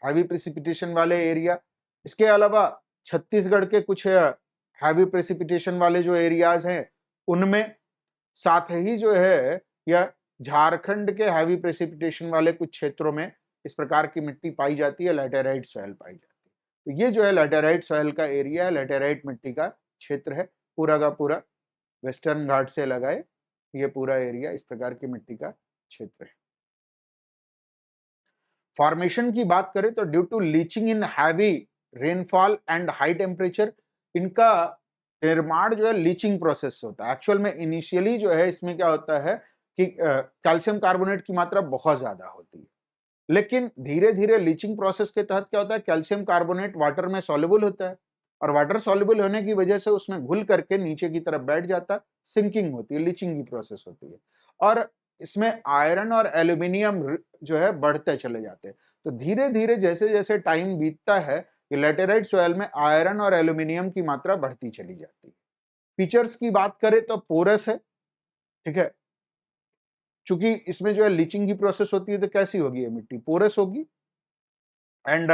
हैवी प्रेसिपिटेशन वाले एरिया। इसके अलावा छत्तीसगढ़ के कुछ हैवी प्रेसिपिटेशन वाले जो एरियाज हैं उनमें, साथ ही जो है यह झारखंड के हैवी प्रेसिपिटेशन वाले कुछ क्षेत्रों में इस प्रकार की मिट्टी पाई जाती है, लैटेराइट सॉइल पाई जाती है। तो ये जो है लैटेराइट सॉइल का एरिया है, लैटेराइट मिट्टी का क्षेत्र है, पूरा का पूरा वेस्टर्न घाट से लगाए ये पूरा एरिया इस प्रकार की मिट्टी का क्षेत्र है। फॉर्मेशन की बात करें तो due to leaching in heavy rainfall and high temperature, इनका निर्माण जो है लीचिंग प्रोसेस से होता है। एक्चुअल में इनिशियली जो है इसमें क्या होता है कि कैल्शियम कार्बोनेट की मात्रा बहुत ज्यादा होती है, लेकिन धीरे धीरे लीचिंग प्रोसेस के तहत क्या होता है, कैल्शियम कार्बोनेट वाटर में सॉल्युबल होता है और वाटर सॉल्युबल होने की वजह से उसमें घुल करके नीचे की तरफ बैठ जाता है, सिंकिंग होती है, लीचिंग की प्रोसेस होती है और इसमें आयरन और एल्यूमिनियम जो है बढ़ते चले जाते हैं। तो धीरे धीरे जैसे जैसे टाइम बीतता है, लैटेराइट सॉइल में आयरन और एल्यूमिनियम की मात्रा बढ़ती चली जाती है। फीचर्स की बात करें तो पोरस है, ठीक है, चूंकि इसमें जो है लीचिंग की प्रोसेस होती है तो कैसी होगी ये मिट्टी, पोरस होगी। एंड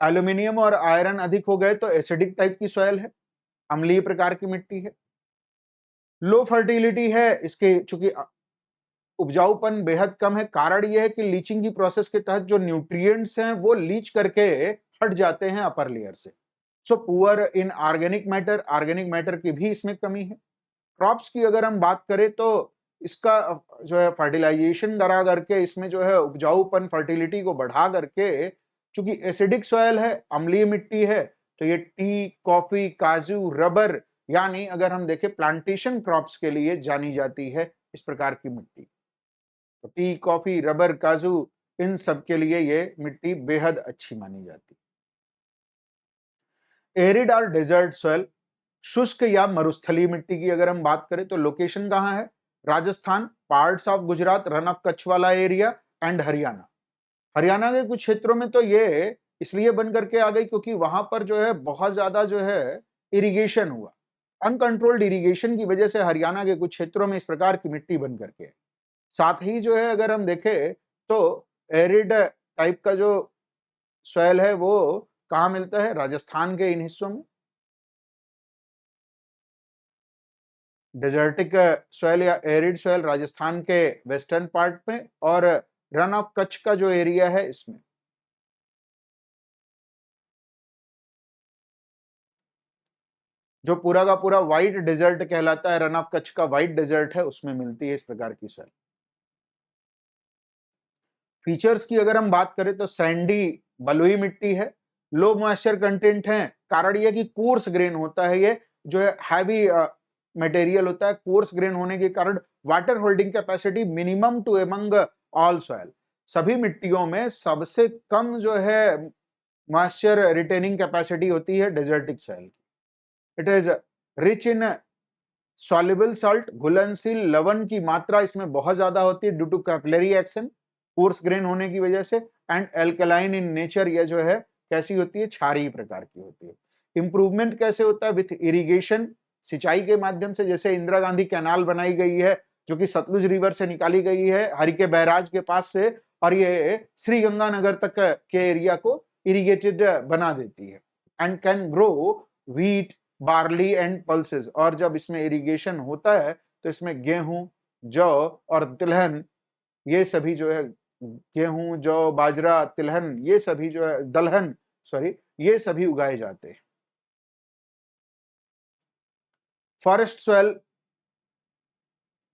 एल्यूमिनियम और आयरन अधिक हो गए तो एसिडिक टाइप की सॉइल है, अम्लीय प्रकार की मिट्टी है। लो फर्टिलिटी है इसके, चूंकि उपजाऊपन बेहद कम है। कारण यह है कि लीचिंग की प्रोसेस के तहत जो न्यूट्रिएंट्स हैं वो लीच करके हट जाते हैं अपर लेयर से। So poor in organic matter की भी इसमें कमी है। क्रॉप्स की अगर हम बात करें तो इसका जो है फर्टिलाइजेशन करा करके इसमें जो है उपजाऊपन फर्टिलिटी को बढ़ा करके, चूंकि एसिडिक सॉइल है, अम्लीय मिट्टी है, तो ये टी, कॉफी, काजू, रबर, यानी अगर हम देखें प्लांटेशन क्रॉप्स के लिए जानी जाती है इस प्रकार की मिट्टी। तो टी, कॉफी, रबर, काजू, इन सब के लिए ये मिट्टी बेहद अच्छी मानी जाती है। एरिड और डेजर्ट सॉइल, शुष्क या मरुस्थलीय मिट्टी की अगर हम बात करें तो लोकेशन कहां है, Rajasthan, parts of Gujarat, run of Kutch वाला एरिया एंड हरियाणा। हरियाणा के कुछ क्षेत्रों में तो ये इसलिए बन करके आ गई क्योंकि वहां पर जो है बहुत ज्यादा जो है इरिगेशन हुआ, अनकंट्रोल्ड इरिगेशन की वजह से हरियाणा के कुछ क्षेत्रों में इस प्रकार की मिट्टी बन करके। साथ ही जो है अगर हम देखें तो एरिड टाइप का जो सॉइल है वो कहाँ मिलता है, राजस्थान के इन हिस्सों में। डेजर्टिक सॉइल या एरिड सॉइल राजस्थान के वेस्टर्न पार्ट में और रन ऑफ कच्छ का जो एरिया है इसमें। जो पूरा का पूरा व्हाइट डेजर्ट कहलाता है, रन ऑफ कच्छ का व्हाइट डेजर्ट है, उसमें मिलती है इस प्रकार की सॉइल। फीचर्स की अगर हम बात करें तो सैंडी, बलुई मिट्टी है, लो मॉइस्चर कंटेंट है। कारण यह कि कोर्स ग्रेन होता है, ये जो है हैवी मटेरियल होता है, कोर्स ग्रेन होने के कारण water holding capacity minimum to among all soil, सभी मिट्टियों में सबसे कम जो है मॉइस्चर रिटेनिंग कैपेसिटी होती है डेजर्टिक सॉइल की। It is rich in soluble salt, घुलनशील लवण की मात्रा इसमें बहुत ज्यादा होती है due to capillary action, coarse grain होने की वजह से। एंड एल्कलाइन इन नेचर, यह जो है कैसी होती है, क्षारीय प्रकार की होती है। इंप्रूवमेंट कैसे होता है, विथ इरिगेशन, सिंचाई के माध्यम से। जैसे इंदिरा गांधी कैनाल बनाई गई है जो कि सतलुज रिवर से निकाली गई है हरिके बैराज के पास से, और ये श्री गंगानगर तक के एरिया को इरिगेटेड बना देती है। And can grow wheat, barley and pulses. और जब इसमें इरिगेशन होता है तो इसमें गेहूं, जौ और तिलहन, ये सभी जो है गेहूं, जौ, बाजरा, तिलहन, ये सभी जो है दलहन, सॉरी, ये सभी उगाए जाते हैं। Forest soil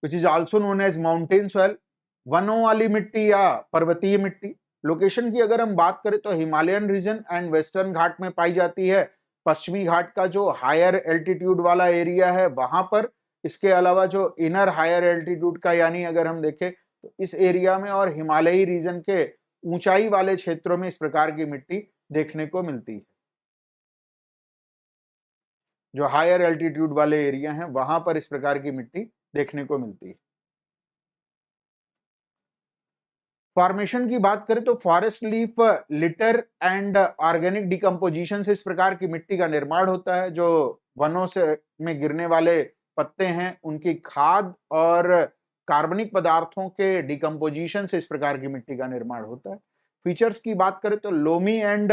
which is also known as mountain soil, वनों वाली मिट्टी या पर्वतीय मिट्टी। लोकेशन की अगर हम बात करें तो हिमालयन रीजन एंड वेस्टर्न घाट में पाई जाती है। पश्चिमी घाट का जो हायर एल्टीट्यूड वाला एरिया है वहां पर, इसके अलावा जो इनर हायर एल्टीट्यूड का, यानी अगर हम देखें तो इस एरिया में और हिमालयी रीजन के ऊंचाई वाले क्षेत्रों में इस प्रकार की मिट्टी देखने को मिलती है। जो हायर एल्टीट्यूड वाले एरिया हैं वहां पर इस प्रकार की मिट्टी देखने को मिलती है। फॉर्मेशन की बात करें तो forest leaf litre and organic decomposition से इस प्रकार की मिट्टी का निर्माण होता है। जो वनों से में गिरने वाले पत्ते हैं उनकी खाद और कार्बनिक पदार्थों के डिकम्पोजिशन से इस प्रकार की मिट्टी का निर्माण होता है। फीचर्स की बात करें तो loamy and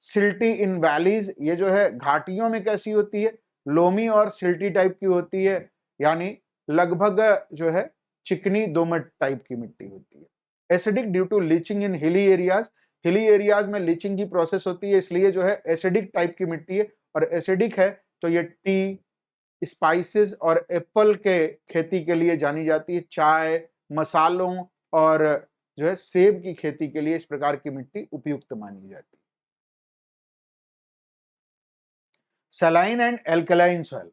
silty in valleys, ये जो है घाटियों में कैसी होती है, लोमी और सिल्टी टाइप की होती है, यानी लगभग जो है चिकनी दोमट टाइप की मिट्टी होती है। Acidic due to leaching in hilly areas, hilly areas में लीचिंग की प्रोसेस होती है इसलिए जो है एसिडिक टाइप की मिट्टी है। और एसिडिक है तो ये टी, स्पाइसेस और एप्पल के खेती के लिए जानी जाती है, चाय, मसालों और जो है सेब की खेती के लिए इस प्रकार की मिट्टी उपयुक्त मानी जाती है। Saline and alkaline soil,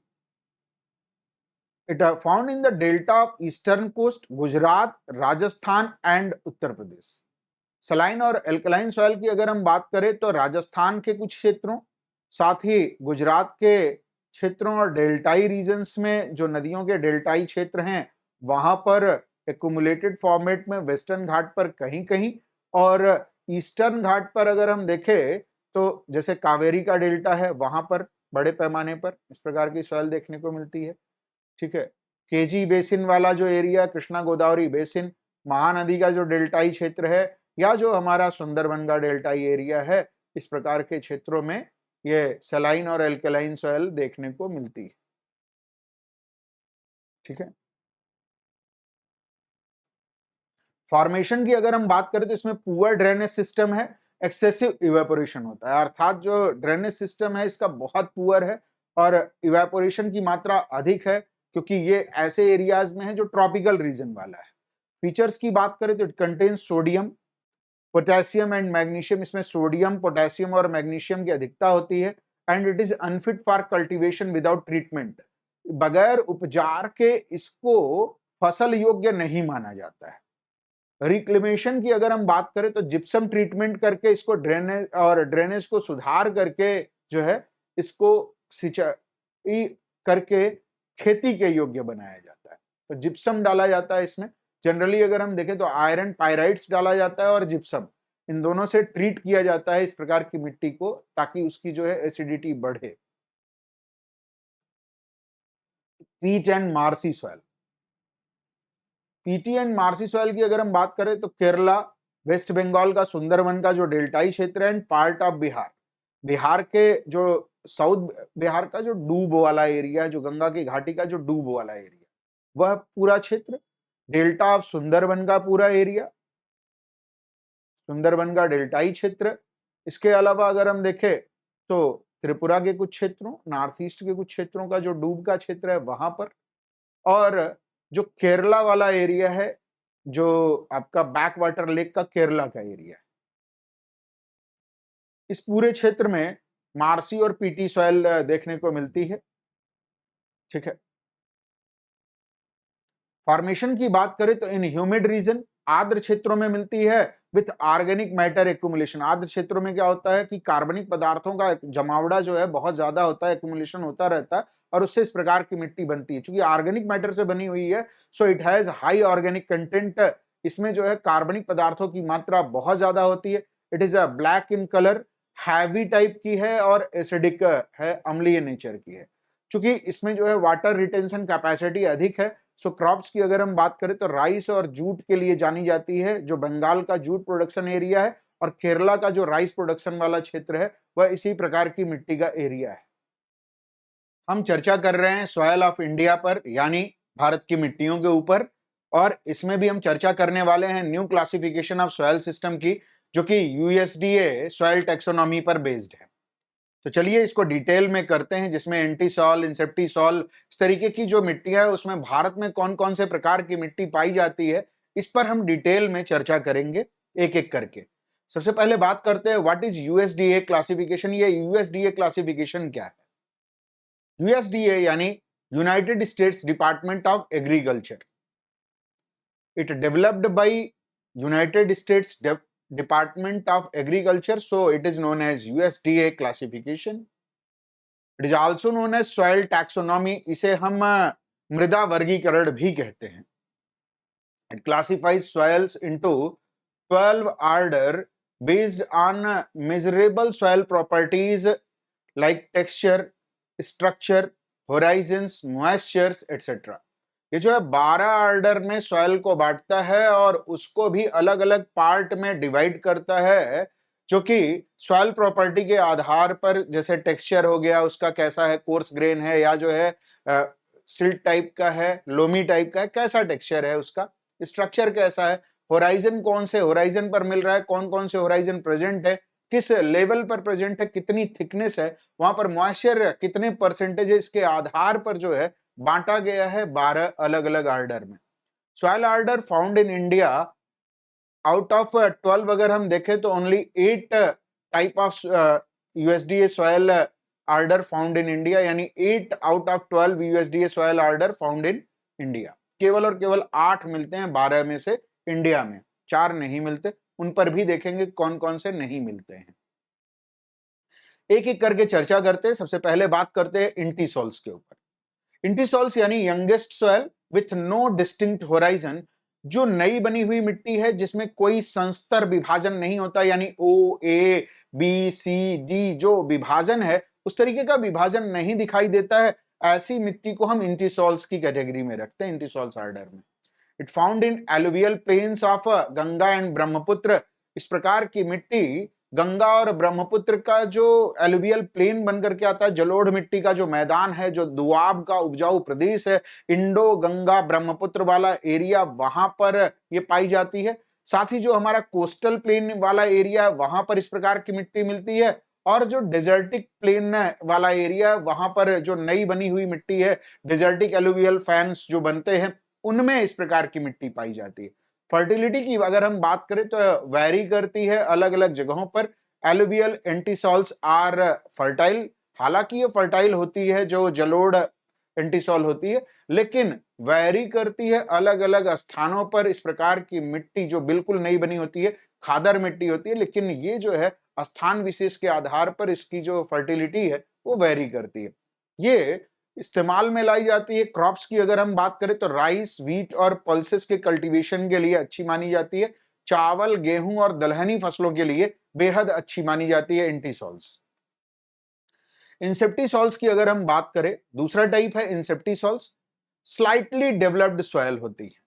it are found in the delta of eastern coast, Gujarat, Rajasthan and Uttar Pradesh. Saline और एल्कलाइन सॉइल की अगर हम बात करें तो राजस्थान के कुछ क्षेत्रों, साथ ही गुजरात के क्षेत्रों और डेल्टाई रीजन्स में, जो नदियों के डेल्टाई क्षेत्र हैं वहां पर एक्यूमुलेटेड फॉर्मेट में वेस्टर्न घाट पर कहीं कहीं, और ईस्टर्न घाट पर अगर हम देखें तो जैसे कावेरी का डेल्टा है वहां पर बड़े पैमाने पर इस प्रकार की सॉइल देखने को मिलती है। ठीक है, केजी बेसिन वाला जो एरिया, कृष्णा गोदावरी बेसिन, महानदी का जो डेल्टाई क्षेत्र है, या जो हमारा सुंदरबन का डेल्टाई एरिया है, इस प्रकार के क्षेत्रों में ये सलाइन और एल्कलाइन सॉइल देखने को मिलती है। ठीक है, फॉर्मेशन की अगर हम बात करें तो इसमें पुअर ड्रेनेज सिस्टम है, एक्सेसिव इवेपोरेशन होता है, अर्थात जो ड्रेनेज सिस्टम है इसका बहुत पुअर है और इवेपोरेशन की मात्रा अधिक है, क्योंकि ये ऐसे एरियाज में है जो ट्रॉपिकल रीजन वाला है। फीचर्स की बात करें तो it contains sodium, potassium and magnesium, इसमें सोडियम, पोटेशियम और मैग्नीशियम की अधिकता होती है। And it is unfit for cultivation without treatment, बगैर उपचार के इसको फसल योग्य नहीं माना जाता है। रिक्लेमेशन की अगर हम बात करें तो जिप्सम ट्रीटमेंट करके इसको ड्रेनेज को सुधार करके जो है इसको सिंचाई करके खेती के योग्य बनाया जाता है। तो जिप्सम डाला जाता है इसमें, जनरली अगर हम देखें तो आयरन पाइराइट्स डाला जाता है और जिप्सम, इन दोनों से ट्रीट किया जाता है इस प्रकार की मिट्टी को, ताकि उसकी जो है एसिडिटी बढ़े। Peat and marshy soil, peaty and marshy soil की अगर हम बात करें तो केरला, वेस्ट बंगाल का सुंदरबन का जो डेल्टाई क्षेत्र है, and part of Bihar, Bihar के जो साउथ बिहार का जो डूब वाला एरिया, जो गंगा की घाटी का जो डूब वाला एरिया, वह पूरा क्षेत्र, डेल्टा ऑफ सुंदरबन का पूरा एरिया, सुंदरबन का डेल्टाई क्षेत्र। इसके अलावा अगर हम देखें तो त्रिपुरा के कुछ क्षेत्रों, नॉर्थ ईस्ट के कुछ क्षेत्रों का जो डूब का क्षेत्र है वहां पर, और जो केरला वाला एरिया है, जो आपका बैक वाटर लेक का केरला का एरिया है, इस पूरे क्षेत्र में मार्सी और पीटी सॉइल देखने को मिलती है। ठीक है, फॉर्मेशन की बात करें तो इन ह्यूमिड रीजन, आर्द्र क्षेत्रों में मिलती है विथ ऑर्गेनिक मैटर एक्यूमुलेशन। आर्द्र क्षेत्रों में क्या होता है कि कार्बनिक पदार्थों का जमावड़ा जो है बहुत ज्यादा होता है, एक्यूमुलेशन होता रहता है, और उससे इस प्रकार की मिट्टी बनती है। चूंकि ऑर्गेनिक मैटर से बनी हुई है, so it has high organic content, इसमें जो है कार्बनिक पदार्थों की मात्रा बहुत ज्यादा होती है। It is a black in colour, heavy type की है और एसिडिक है, अम्लीय नेचर की है। चूंकि इसमें जो है वाटर रिटेंशन कैपेसिटी अधिक है, सो क्रॉप्स की अगर हम बात करें तो राइस और जूट के लिए जानी जाती है, जो बंगाल का जूट प्रोडक्शन एरिया है, और केरला का जो राइस प्रोडक्शन वाला क्षेत्र है वह इसी प्रकार की मिट्टी का एरिया है। हम चर्चा कर रहे हैं सॉयल ऑफ इंडिया पर, यानी भारत की मिट्टियों के ऊपर, और इसमें भी हम चर्चा करने वाले हैं new classification of soil system की, जो कि यूएसडीए सॉयल टेक्सोनॉमी पर बेस्ड है। तो चलिए इसको डिटेल में करते हैं, जिसमें एंटीसॉल, इंसेप्टिसॉल, इस तरीके की जो मिट्टियां है उसमें भारत में कौन कौन से प्रकार की मिट्टी पाई जाती है, इस पर हम डिटेल में चर्चा करेंगे एक एक करके। सबसे पहले बात करते हैं व्हाट इज यूएसडीए क्लासिफिकेशन। ये यूएसडीए क्लासिफिकेशन क्या है? यूएसडीए यानी United states department of agriculture, it developed by United states Department of Agriculture, so it is known as USDA classification. It is also known as soil taxonomy, इसे हम मृदा वर्गीकरण भी कहते हैं। It classifies soils into 12 order based on measurable soil properties like texture, structure, horizons, moistures, etc. ये जो है 12 ऑर्डर में सॉइल को बांटता है और उसको भी अलग अलग पार्ट में डिवाइड करता है, जो कि सॉइल प्रॉपर्टी के आधार पर, जैसे टेक्सचर हो गया उसका कैसा है, कोर्स ग्रेन है या जो है सिल्ट टाइप का है, लोमी टाइप का है, कैसा टेक्सचर है उसका, स्ट्रक्चर कैसा है, होराइजन कौन से होराइजन पर मिल रहा है, कौन कौन से होराइजन प्रेजेंट है, किस लेवल पर प्रेजेंट है, कितनी थिकनेस है, वहां पर मॉइस्चर कितने परसेंटेज है, इसके आधार पर जो है बांटा गया है 12 अलग अलग ऑर्डर में। Soil order found in India out of 12 अगर हम देखें तो only 8 type of USDA soil order found in India, यानी 8 out of 12 USDA soil order found in India. केवल और केवल 8 मिलते हैं 12 में से इंडिया में, 4 नहीं मिलते। उन पर भी देखेंगे कौन कौन से नहीं मिलते हैं। एक एक करके चर्चा करते हैं। सबसे पहले बात करते हैं इंटीसॉल्स के ऊपर। इंटीसॉल्स यानी youngest soil with no distinct horizon, जो नई बनी हुई मिट्टी है जिसमें कोई संस्तर विभाजन नहीं होता, यानी ओ ए बी सी डी जो विभाजन है उस तरीके का विभाजन नहीं दिखाई देता है, ऐसी मिट्टी को हम इंटीसॉल्स की कैटेगरी में रखते हैं, इंटीसॉल्स ऑर्डर में। It found in alluvial plains of Ganga and Brahmaputra. इस प्रकार की मिट्टी गंगा और ब्रह्मपुत्र का जो एलुवियल प्लेन बनकर के आता है, जलोढ़ मिट्टी का जो मैदान है, जो दुआब का उपजाऊ प्रदेश है, इंडो गंगा ब्रह्मपुत्र वाला एरिया, वहां पर ये पाई जाती है। साथ ही जो हमारा कोस्टल प्लेन वाला एरिया है वहां पर इस प्रकार की मिट्टी मिलती है, और जो डेजर्टिक प्लेन वाला एरिया है वहां पर जो नई बनी हुई मिट्टी है, डेजर्टिक एलुवियल फैंस जो बनते हैं, उनमें इस प्रकार की मिट्टी पाई जाती है। फर्टिलिटी की अगर हम बात करें तो वैरी करती है अलग अलग जगहों पर। एलुवियल एंटीसॉल्स आर फर्टाइल, हालांकि ये फर्टाइल होती है जो जलोढ़ एंटीसॉल होती है, लेकिन वैरी करती है अलग अलग स्थानों पर। इस प्रकार की मिट्टी जो बिल्कुल नहीं बनी होती है, खादर मिट्टी होती है, लेकिन ये जो है स्थान विशेष के आधार पर इसकी जो फर्टिलिटी है वो वैरी करती है। ये इस्तेमाल में लाई जाती है। क्रॉप्स की अगर हम बात करें तो राइस, व्हीट और पल्सेस के कल्टीवेशन के लिए अच्छी मानी जाती है। चावल, गेहूं और दलहनी फसलों के लिए बेहद अच्छी मानी जाती है इंटीसॉल्स। इंसेप्टिसॉल्स की अगर हम बात करें, दूसरा टाइप है इंसेप्टिसॉल्स, स्लाइटली डेवलप्ड सॉयल होती है।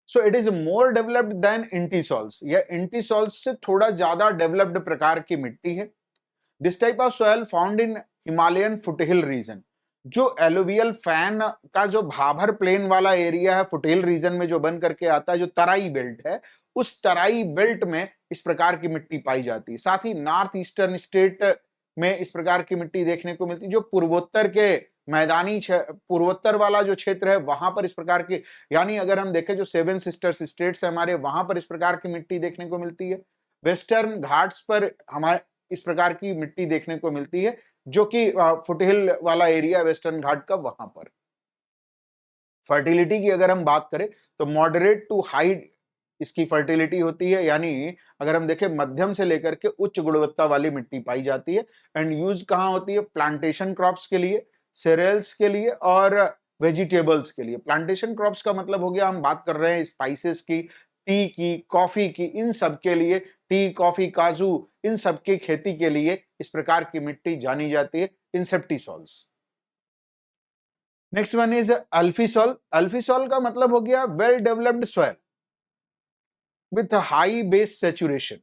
So it is more developed than entisols, यह इंटीसॉल्स से थोड़ा ज्यादा डेवलप्ड प्रकार की मिट्टी है। This type of soil found in Himalayan foothill region. जो एलुवियल फैन का जो भाभर प्लेन वाला एरिया है फुटहिल रीजन में जो बन करके आता है, जो तराई बेल्ट है, उस तराई बेल्ट में इस प्रकार की मिट्टी पाई जाती है। साथ ही नॉर्थ ईस्टर्न स्टेट में इस प्रकार की मिट्टी देखने को मिलती है। जो पूर्वोत्तर के मैदानी पूर्वोत्तर वाला जो क्षेत्र है वहां पर इस प्रकार की, यानी अगर हम देखें जो 7 सिस्टर्स स्टेट्स है हमारे, वहां पर इस प्रकार की मिट्टी देखने को मिलती है। वेस्टर्न घाट्स पर हमारे इस प्रकार की मिट्टी देखने को मिलती है, जो कि फुटहिल वाला एरिया वेस्टर्न घाट का, वहां पर। फर्टिलिटी की अगर हम बात करें तो मॉडरेट टू हाई इसकी फर्टिलिटी होती है, यानी अगर हम देखें मध्यम से लेकर के उच्च गुणवत्ता वाली मिट्टी पाई जाती है। एंड यूज कहां होती है? प्लांटेशन क्रॉप्स के लिए, सेरेल्स के लिए और वेजिटेबल्स के लिए। प्लांटेशन क्रॉप्स का मतलब हो गया, हम बात कर रहे हैं स्पाइसेस की, टी की, कॉफी की, इन सब के लिए, टी, कॉफी, काजू, इन सब की खेती के लिए इस प्रकार की मिट्टी जानी जाती है, inceptisols. Next one is alfisol. Alfisol का मतलब हो गया well developed soil with high base saturation.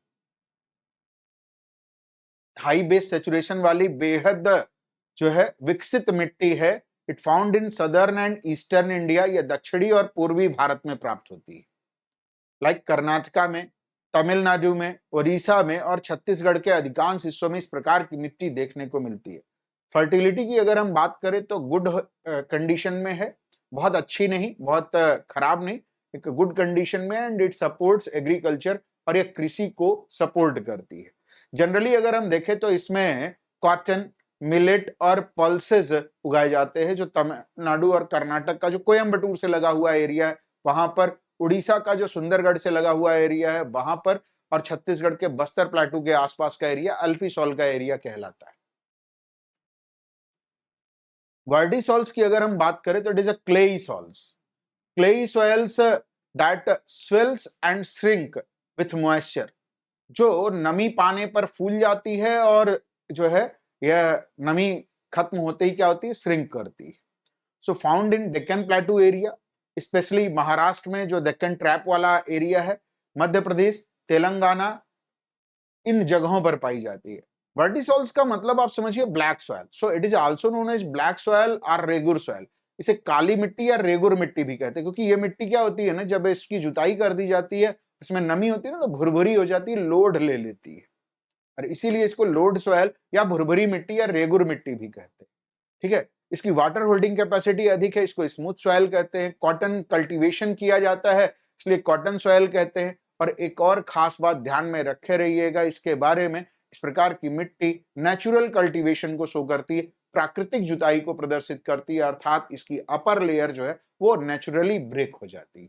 High base saturation वाली बेहद जो है विकसित मिट्टी है। It found in southern and eastern India, यह दक्षिणी और पूर्वी भारत में प्राप्त होती है। लाइक कर्नाटका में, तमिलनाडु में, ओडिशा में और छत्तीसगढ़ के अधिकांश हिस्सों में इस प्रकार की मिट्टी देखने को मिलती है। फर्टिलिटी की अगर हम बात करें तो गुड कंडीशन में है, बहुत अच्छी नहीं, बहुत खराब नहीं, एक गुड कंडीशन में। एंड इट सपोर्ट्स एग्रीकल्चर, और यह कृषि को सपोर्ट करती है। जनरली अगर हम देखें तो इसमें कॉटन, मिलेट और पल्सेस उगाए जाते हैं। जो तमिलनाडु और कर्नाटक का जो कोयम्बटूर से लगा हुआ एरिया है वहां पर, उड़ीसा का जो सुंदरगढ़ से लगा हुआ एरिया है वहां पर, और छत्तीसगढ़ के बस्तर प्लेटू के आसपास का एरिया अल्फीसॉल का एरिया कहलाता है। वर्डिसॉल्स की अगर हम बात करें तो it is a clayey soils. Clayey soils that swells and shrink with moisture, जो नमी पाने पर फूल जाती है और जो है यह नमी खत्म होते ही क्या होती है? श्रिंक करती है। So found in Deccan plateau area, specially Maharashtra में जो डेक्कन ट्रैप वाला एरिया है, मध्य प्रदेश, तेलंगाना, इन जगहों पर पाई जाती है। वर्टिसॉल्स का मतलब आप समझिए black soil. So it is also known as black soil और रेगुर सॉयल। इसे काली मिट्टी या रेगुर मिट्टी भी कहते हैं, क्योंकि ये मिट्टी क्या होती है ना, जब इसकी जुताई कर दी जाती है, इसमें नमी होती है ना, तो भुरभुरी हो जाती है, लोड ले लेती है, और इसीलिए इसको लोड सॉयल या भुरभुरी मिट्टी या रेगुर मिट्टी भी कहते हैं। ठीक है, इसकी वाटर होल्डिंग कैपेसिटी अधिक है, इसको स्मूथ सॉयल कहते हैं। कॉटन कल्टीवेशन किया जाता है इसलिए कॉटन सॉयल कहते हैं। और एक और खास बात ध्यान में रखे रहिएगा इसके बारे में, इस प्रकार की मिट्टी नेचुरल कल्टीवेशन को शो करती है, प्राकृतिक जुताई को प्रदर्शित करती है, अर्थात इसकी अपर लेयर जो है वो नेचुरली ब्रेक हो जाती है।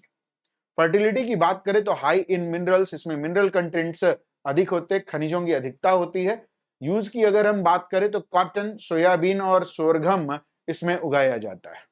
फर्टिलिटी की बात करें तो हाई इन मिनरल्स, इसमें मिनरल कंटेंट्स अधिक होते हैं, खनिजों की अधिकता होती है। यूज की अगर हम बात करें तो कॉटन, सोयाबीन और सोरगम इसमें उगाया जाता है।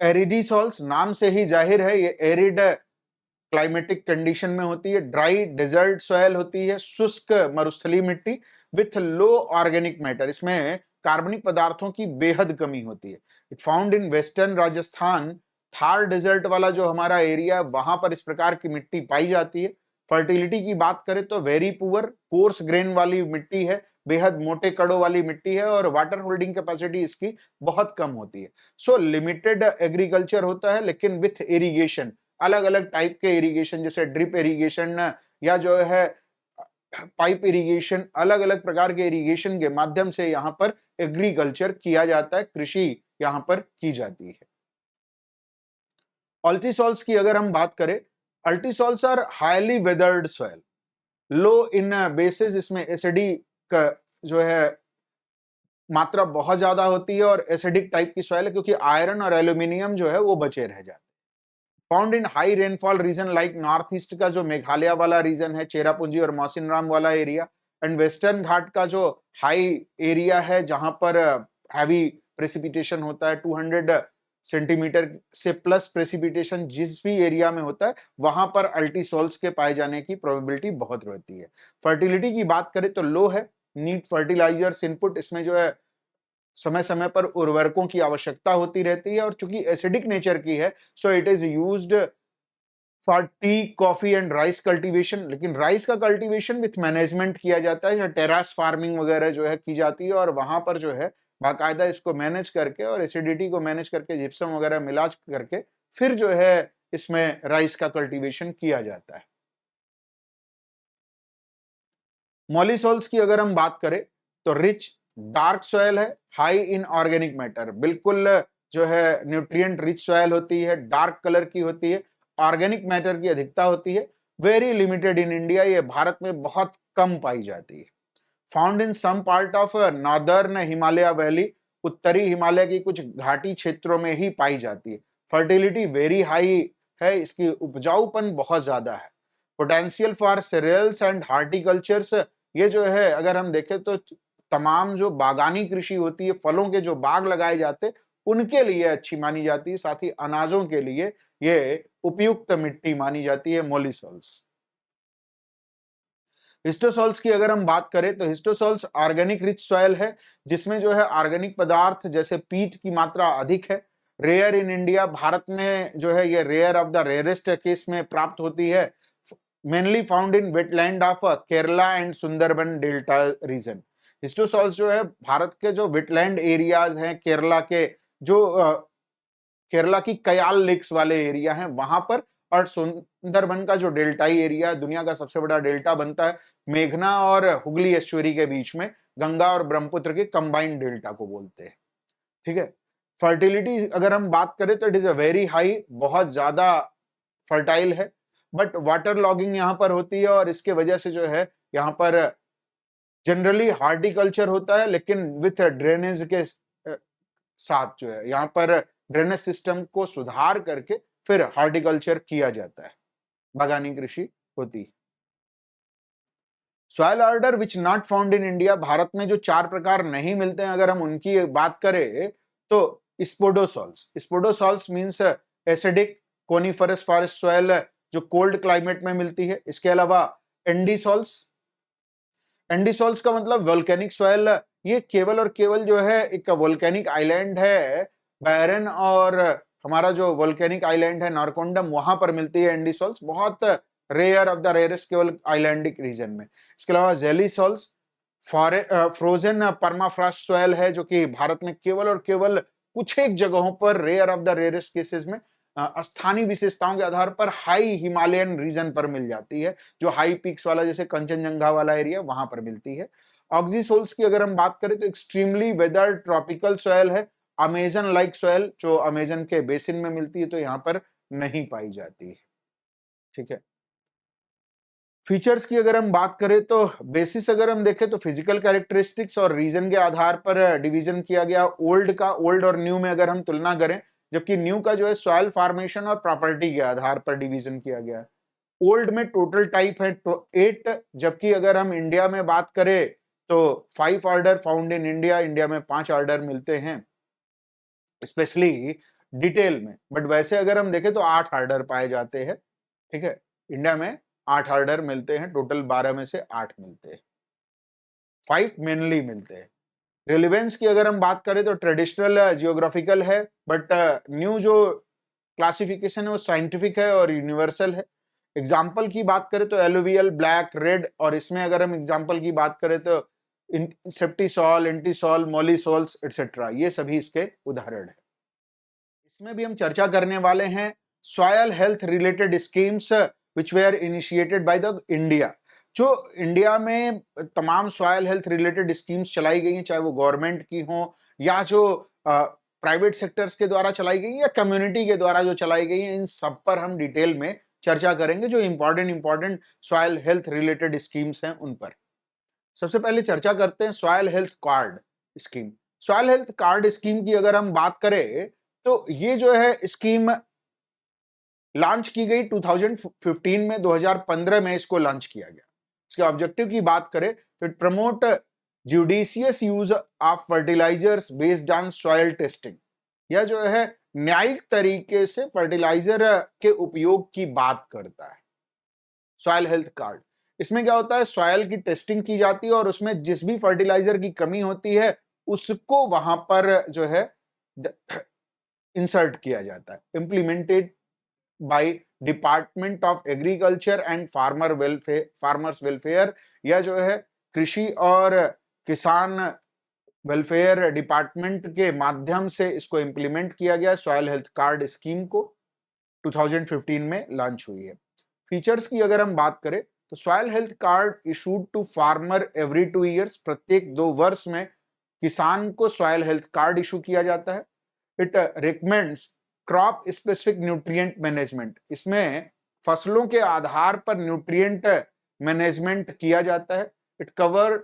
एरिडी सॉल्स, नाम से ही जाहिर है ये एरिड क्लाइमेटिक कंडीशन में होती है। ड्राई डेजर्ट सॉयल होती है, शुष्क मरुस्थलीय मिट्टी विथ लो ऑर्गेनिक मैटर, इसमें कार्बनिक पदार्थों की बेहद कमी होती है। It found in western Rajasthan, Thar desert वाला जो हमारा एरिया है वहां पर इस प्रकार की मिट्टी पाई जाती है। फर्टिलिटी की बात करें तो वेरी पुअर, कोर्स ग्रेन वाली मिट्टी है, बेहद मोटे कड़ों वाली मिट्टी है और वाटर होल्डिंग कैपेसिटी इसकी बहुत कम होती है। सो लिमिटेड एग्रीकल्चर होता है, लेकिन विथ इरिगेशन, अलग अलग टाइप के इरिगेशन जैसे ड्रिप इरिगेशन या जो है पाइप इरिगेशन, अलग अलग प्रकार के इरिगेशन के माध्यम से यहाँ पर एग्रीकल्चर किया जाता है, कृषि यहाँ पर की जाती है। अल्टीसॉल्स की अगर हम बात करें, ultisols are highly weathered soil, low in basis, इसमें एसिडिक जो है मात्रा बहुत ज्यादा होती है और एसिडिक टाइप की सॉइल है, क्योंकि आयरन और एल्यूमिनियम जो है वो बचे रह जाते हैं। Found in high rainfall reason like north east का जो मेघालय वाला रीजन है, चेरापूंजी और मौसिनराम वाला एरिया, एंड वेस्टर्न घाट का जो हाई एरिया है जहां पर हैवी प्रेसिपिटेशन होता है, 200 सेंटीमीटर से प्लस प्रेसिपिटेशन जिस भी एरिया में होता है वहां पर अल्टीसॉल्स के पाए जाने की प्रोबेबिलिटी बहुत रहती है। फर्टिलिटी की बात करें तो लो है, नीड फर्टिलाइजर्स इनपुट, इसमें जो है समय समय पर उर्वरकों की आवश्यकता होती रहती है, और चूंकि एसिडिक नेचर की है so it is used for T, coffee and rice cultivation. लेकिन राइस का कल्टीवेशन विथ मैनेजमेंट किया जाता है, टेरास फार्मिंग वगैरह जो है की जाती है, और वहां पर जो है बाकायदा इसको मैनेज करके और एसिडिटी को मैनेज करके जिप्सम वगैरह मिला करके फिर जो है इसमें राइस का कल्टीवेशन किया जाता है। मॉलिसॉल्स की अगर हम बात करें तो रिच डार्क सॉयल है, हाई इन ऑर्गेनिक मैटर, बिल्कुल जो है न्यूट्रिएंट रिच सॉयल होती है, डार्क कलर की होती है, ऑर्गेनिक मैटर की अधिकता होती है, वेरी लिमिटेड इन इंडिया, ये भारत में बहुत कम पाई जाती है। Found in some part of northern Himalaya valley, उत्तरी हिमालय की कुछ घाटी क्षेत्रों में ही पाई जाती है। फर्टिलिटी वेरी हाई है, इसकी उपजाऊपन बहुत ज्यादा है। पोटेंशियल फॉर सीरियल्स एंड हार्टिकल्चर्स, ये जो है अगर हम देखें तो तमाम जो बागानी कृषि होती है, फलों के जो बाग लगाए जाते उनके लिए अच्छी मानी जाती है, साथ ही अनाजों के लिए ये उपयुक्त मिट्टी मानी जाती है मोलिसॉल्स। हिस्टोसॉल्स की अगर हम बात करें तो हिस्टोसॉल्स ऑर्गेनिक रिच सॉइल है, जिसमें जो है ऑर्गेनिक पदार्थ जैसे पीट की मात्रा अधिक है। रेयर इन इंडिया, भारत में जो है ये rare of the rarest case में प्राप्त होती है। Mainly found in wetland of Kerala and Sundarban delta region. Histosols जो है भारत के जो वेटलैंड एरियाज हैं, केरला के जो केरला की कयाल लेक्स वाले एरिया हैं वहां पर, और सुंदरबन का जो डेल्टाई एरिया है, दुनिया का सबसे बड़ा डेल्टा बनता है मेघना और हुगली एस्चुरी के बीच में, गंगा और ब्रह्मपुत्र के कंबाइंड डेल्टा को बोलते हैं। ठीक है। फर्टिलिटी अगर हम बात करें तो it is a very high, बहुत ज्यादा फर्टाइल है, बट वाटर लॉगिंग यहाँ पर होती है और इसके वजह से जो है यहाँ पर जनरली हार्टिकल्चर होता है, लेकिन विथ ड्रेनेज के साथ जो है यहाँ पर ड्रेनेज सिस्टम को सुधार करके फिर हार्टिकल्चर किया जाता है, बागानी कृषि होती है। Soil order which not found in India, Bharat में जो 4 प्रकार नहीं मिलते हैं अगर हम उनकी बात करें तो spodosols, spodosols means acidic coniferous forest soil जो कोल्ड क्लाइमेट में मिलती है। इसके अलावा एंडीसॉल्स, एंडीसॉल्स का मतलब वोल्केनिक सॉइल, ये केवल और केवल जो है एक वोल्केनिक आइलैंड है बैरन, और हमारा जो वोल्केनिक आइलैंड है नारकोंडम, वहां पर मिलती है एंडीसॉल्स, बहुत रेयर ऑफ द रेयरेस्ट, केवल आइलैंडिक रीजन में। इसके अलावा जेलीसॉल्स फ्रोजन परमाफ्रॉस्ट सॉइल है, जो कि भारत में केवल और केवल कुछ एक जगहों पर rare of the rarest cases में स्थानीय विशेषताओं के आधार पर हाई हिमालयन रीजन पर मिल जाती है, जो हाई पीक्स वाला जैसे कंचनजंगा वाला एरिया वहां पर मिलती है। ऑक्सीसोल्स की अगर हम बात करें तो एक्सट्रीमली वेदर ट्रॉपिकल सॉइल है, अमेजन लाइक सॉइल जो अमेजन के बेसिन में मिलती है, तो यहाँ पर नहीं पाई जाती है। ठीक है, फीचर्स की अगर हम बात करें तो बेसिस अगर हम देखें तो फिजिकल कैरेक्टरिस्टिक्स और रीजन के आधार पर डिवीजन किया गया। ओल्ड और न्यू में अगर हम तुलना करें, जबकि न्यू का जो है सॉइल फॉर्मेशन और प्रॉपर्टी के आधार पर डिवीजन किया गया। ओल्ड में टोटल टाइप है 8, जबकि अगर हम इंडिया में बात करें तो 5 order found in India. India में 5 ऑर्डर मिलते हैं स्पेशली डिटेल में, बट वैसे अगर हम देखें तो 8 ऑर्डर पाए जाते हैं। ठीक है, इंडिया में 8 ऑर्डर मिलते हैं, टोटल 12 में से 8 मिलते हैं, 5 मेनली मिलते हैं। रिलेवेंस की अगर हम बात करें तो ट्रेडिशनल जियोग्राफिकल है, बट न्यू जो क्लासिफिकेशन है वो साइंटिफिक है और यूनिवर्सल है। एग्जाम्पल की बात करें तो एलुवियल, ब्लैक, रेड, और इसमें अगर हम एग्जाम्पल की बात करें तो सेप्टिसॉल, एंटीसॉल, मॉलिसॉल्स एटसेट्रा, ये सभी इसके उदाहरण है। इसमें भी हम चर्चा करने वाले हैं soil health related schemes which were initiated by the India. जो इंडिया में तमाम सॉयल हेल्थ रिलेटेड स्कीम्स चलाई गई हैं, चाहे वो गवर्नमेंट की हो या जो प्राइवेट सेक्टर्स के द्वारा चलाई गई या कम्युनिटी के द्वारा जो चलाई गई हैं, इन सब पर हम डिटेल में चर्चा करेंगे। जो important soil health related schemes हैं उन पर सबसे पहले चर्चा करते हैं soil health card scheme. Soil health card scheme की अगर हम बात करें तो ये जो है स्कीम लॉन्च की गई 2015 में, 2015 में इसको लॉन्च किया गया। इसके ऑब्जेक्टिव की बात करें तो it promote judicious use of fertilizers based on soil testing. यह जो है न्यायिक तरीके से फर्टिलाइजर के उपयोग की बात करता है। सॉइल हेल्थ कार्ड, इसमें क्या होता है, सॉइल की टेस्टिंग की जाती है और उसमें जिस भी फर्टिलाइजर की कमी होती है उसको वहां पर जो है इंसर्ट किया जाता है। Implemented by department of agriculture and farmers welfare, या जो है कृषि और किसान वेलफेयर डिपार्टमेंट के माध्यम से इसको इंप्लीमेंट किया गया। सॉइल हेल्थ कार्ड स्कीम को 2015 में लॉन्च हुई है। फीचर्स की अगर हम बात करें तो soil health card issued to farmer every 2 years, प्रत्येक 2 वर्ष में किसान को सॉइल हेल्थ कार्ड इशू किया जाता है। It recommends crop specific nutrient management, इसमें फसलों के आधार पर न्यूट्रिएंट मैनेजमेंट किया जाता है। इट कवर